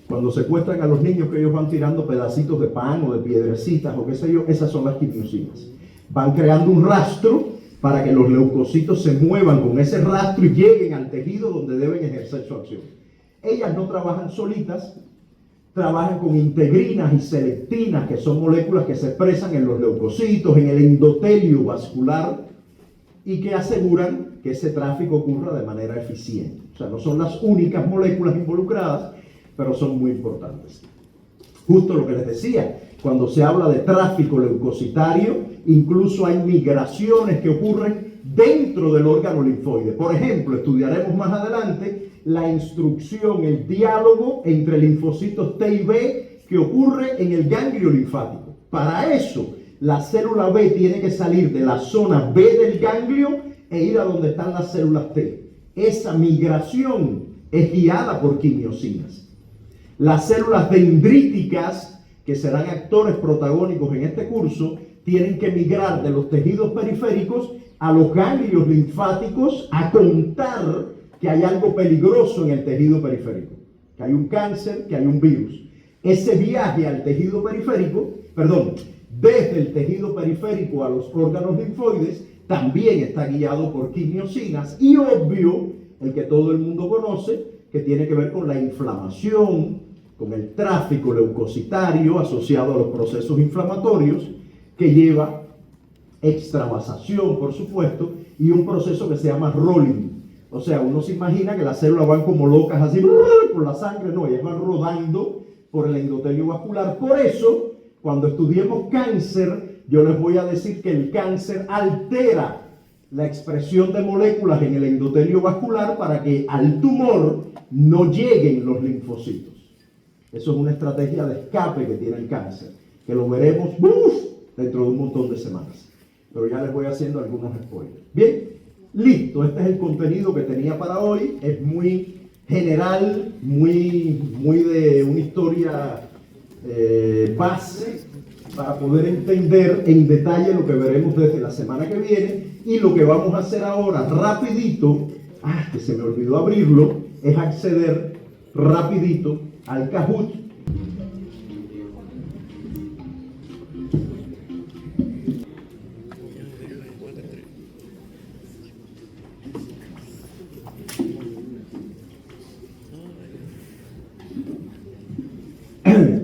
Cuando secuestran a los niños, que ellos van tirando pedacitos de pan o de piedrecitas o qué sé yo, esas son las quimiosinas. Van creando un rastro para que los leucocitos se muevan con ese rastro y lleguen al tejido donde deben ejercer su acción. Ellas no trabajan solitas, trabajan con integrinas y selectinas, que son moléculas que se expresan en los leucocitos, en el endotelio vascular, y que aseguran que ese tráfico ocurra de manera eficiente. O sea, no son las únicas moléculas involucradas, pero son muy importantes. Justo lo que les decía, cuando se habla de tráfico leucocitario, incluso hay migraciones que ocurren dentro del órgano linfoide. Por ejemplo, estudiaremos más adelante la instrucción, el diálogo entre linfocitos T y B que ocurre en el ganglio linfático. Para eso, la célula B tiene que salir de la zona B del ganglio e ir a donde están las células T. Esa migración es guiada por quimiosinas. Las células dendríticas, que serán actores protagónicos en este curso, tienen que migrar de los tejidos periféricos a los ganglios linfáticos a contar que hay algo peligroso en el tejido periférico, que hay un cáncer, que hay un virus. Ese viaje al tejido periférico, desde el tejido periférico a los órganos linfoides, también está guiado por quimiosinas y obvio, el que todo el mundo conoce, que tiene que ver con la inflamación, con el tráfico leucocitario asociado a los procesos inflamatorios, que lleva extravasación, por supuesto, y un proceso que se llama rolling. O sea, uno se imagina que las células van como locas así por la sangre, no, ellas van rodando por el endotelio vascular. Por eso, cuando estudiemos cáncer, yo les voy a decir que el cáncer altera la expresión de moléculas en el endotelio vascular para que al tumor no lleguen los linfocitos. Eso es una estrategia de escape que tiene el cáncer, que lo veremos dentro de un montón de semanas. Pero ya les voy haciendo algunos spoilers. Bien, listo, este es el contenido que tenía para hoy. Es muy general, muy de una historia base para poder entender en detalle lo que veremos desde la semana que viene. Y lo que vamos a hacer ahora, rapidito, que se me olvidó abrirlo, es acceder rapidito al Kahoot.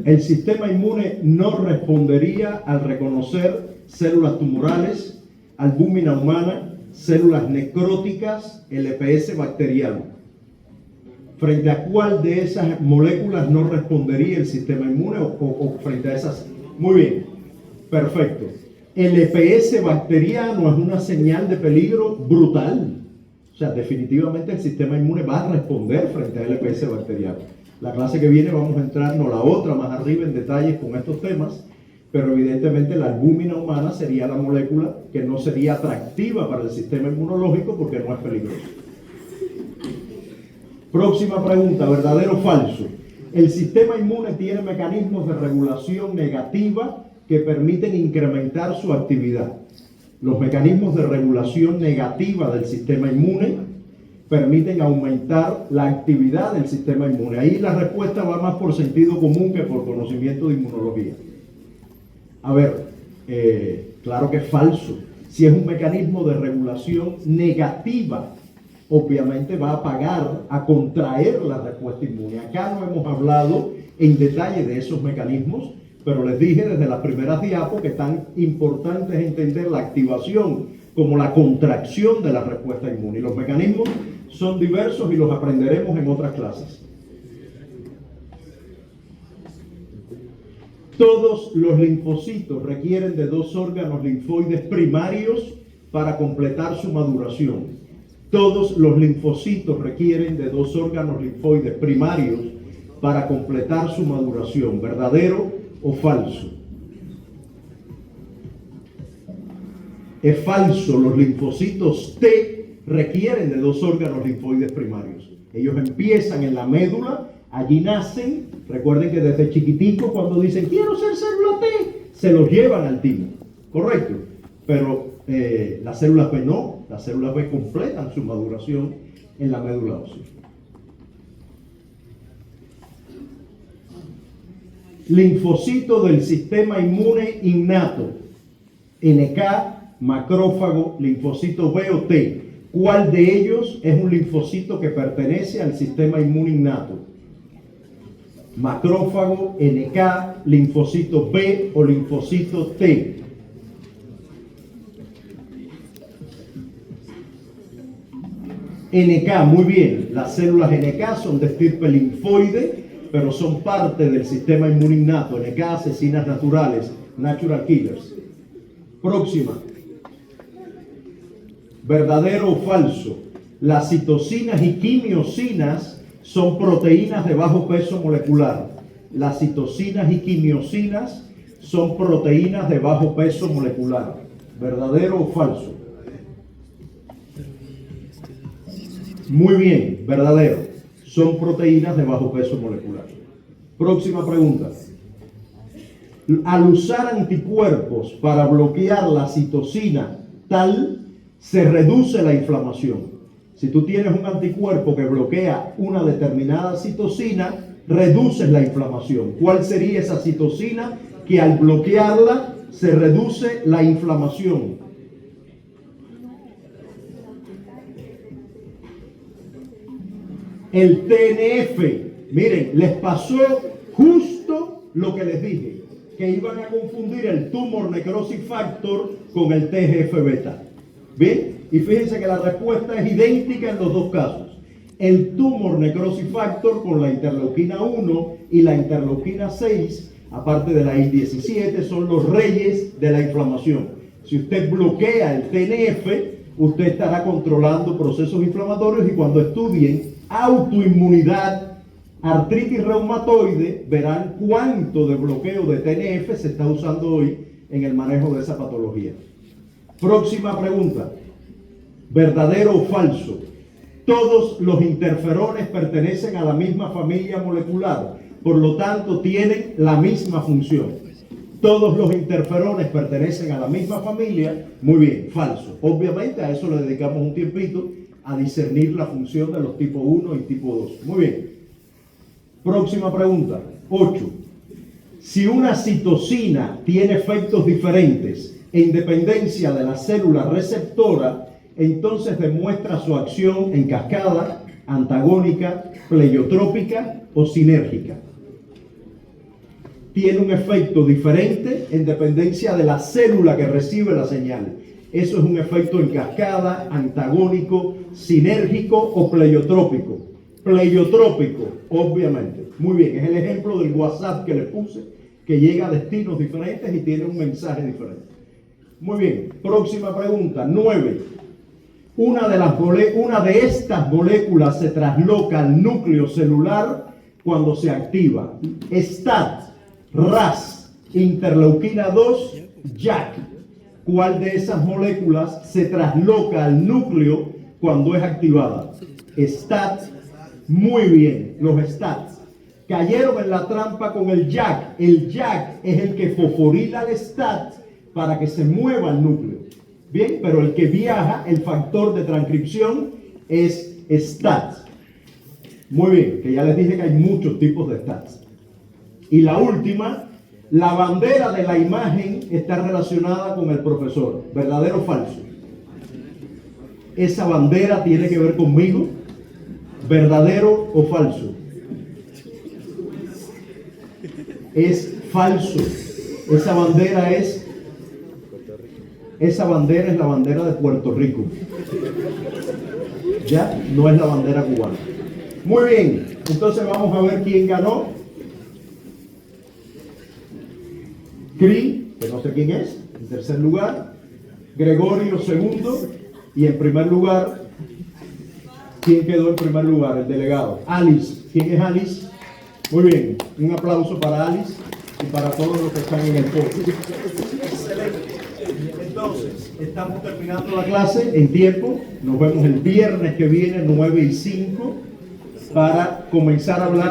El sistema inmune no respondería al reconocer células tumorales, albúmina humana, células necróticas, el EPS bacteriano. ¿Frente a cuál de esas moléculas no respondería el sistema inmune o frente a esas? Muy bien, perfecto. El EPS bacteriano es una señal de peligro brutal. O sea, definitivamente el sistema inmune va a responder frente al EPS bacteriano. La clase que viene vamos a entrar, no la otra, más arriba en detalles con estos temas, pero evidentemente la albúmina humana sería la molécula que no sería atractiva para el sistema inmunológico porque no es peligrosa. Próxima pregunta, ¿verdadero o falso? El sistema inmune tiene mecanismos de regulación negativa que permiten incrementar su actividad. Los mecanismos de regulación negativa del sistema inmune permiten aumentar la actividad del sistema inmune. Ahí la respuesta va más por sentido común que por conocimiento de inmunología. A ver, claro que es falso. Si es un mecanismo de regulación negativa, obviamente va a apagar, a contraer la respuesta inmune. Acá no hemos hablado en detalle de esos mecanismos, pero les dije desde las primeras diapos que tan importante es entender la activación como la contracción de la respuesta inmune. Y los mecanismos son diversos y los aprenderemos en otras clases. Todos los linfocitos requieren de 2 órganos linfoides primarios para completar su maduración. Todos los linfocitos requieren de 2 órganos linfoides primarios para completar su maduración. ¿Verdadero o falso? Es falso. Los linfocitos T requieren de 2 órganos linfoides primarios. Ellos empiezan en la médula, allí nacen. Recuerden que desde chiquiticos, cuando dicen quiero ser célula T, se los llevan al timo, correcto. Pero las células B no. Las células B completan su maduración en la médula ósea. Linfocito del sistema inmune innato, NK, macrófago, linfocito B o T. ¿Cuál de ellos es un linfocito que pertenece al sistema inmune innato? Macrófago, NK, linfocito B o linfocito T. NK, muy bien. Las células NK son de estirpe linfoide, pero son parte del sistema inmune innato. NK, asesinas naturales, natural killers. Próxima. ¿Verdadero o falso? Las citocinas y quimiosinas son proteínas de bajo peso molecular. Las citocinas y quimiosinas son proteínas de bajo peso molecular. ¿Verdadero o falso? Muy bien, verdadero. Son proteínas de bajo peso molecular. Próxima pregunta. Al usar anticuerpos para bloquear la citocina tal, se reduce la inflamación. Si tú tienes un anticuerpo que bloquea una determinada citocina, reduces la inflamación. ¿Cuál sería esa citocina que al bloquearla se reduce la inflamación? El TNF. Miren, les pasó justo lo que les dije, que iban a confundir el tumor necrosis factor con el TGF-beta. ¿Bien? Y fíjense que la respuesta es idéntica en los dos casos. El tumor necrosis factor con la interleuquina 1 y la interleuquina 6, aparte de la I-17, son los reyes de la inflamación. Si usted bloquea el TNF, usted estará controlando procesos inflamatorios, y cuando estudien autoinmunidad, artritis reumatoide, verán cuánto de bloqueo de TNF se está usando hoy en el manejo de esa patología. Próxima pregunta. ¿Verdadero o falso? Todos los interferones pertenecen a la misma familia molecular, por lo tanto tienen la misma función. Todos los interferones pertenecen a la misma familia. Muy bien, falso. Obviamente a eso le dedicamos un tiempito, a discernir la función de los tipo 1 y tipo 2. Muy bien. Próxima pregunta. 8. Si una citocina tiene efectos diferentes en dependencia de la célula receptora, entonces demuestra su acción en cascada, antagónica, pleiotrópica o sinérgica. Tiene un efecto diferente en dependencia de la célula que recibe la señal. Eso es un efecto en cascada, antagónico, sinérgico o pleiotrópico. Pleiotrópico, obviamente. Muy bien, es el ejemplo del WhatsApp que le puse, que llega a destinos diferentes y tiene un mensaje diferente. Muy bien, próxima pregunta. 9. Una de estas moléculas se trasloca al núcleo celular cuando se activa. STAT, RAS, interleuquina 2, JAK. ¿Cuál de esas moléculas se trasloca al núcleo cuando es activada? STAT. Muy bien, los STAT. Cayeron en la trampa con el JAK. El JAK es el que fosforila al STAT para que se mueva el núcleo. Bien, pero el que viaja, el factor de transcripción, es STAT. Muy bien, que ya les dije que hay muchos tipos de STATs. Y la última, la bandera de la imagen está relacionada con el profesor. ¿Verdadero o falso? Esa bandera tiene que ver conmigo. ¿Verdadero o falso? Es falso. Esa bandera es esa bandera es la bandera de Puerto Rico. Ya, no es la bandera cubana. Muy bien, entonces vamos a ver quién ganó. Cri, que no sé quién es, en tercer lugar. Gregorio, segundo. Y en primer lugar, ¿quién quedó en primer lugar? El delegado. Alice. ¿Quién es Alice? Muy bien, un aplauso para Alice y para todos los que están en el podio. Excelente. Entonces, estamos terminando la clase en tiempo. Nos vemos el viernes que viene, 9:05, para comenzar a hablar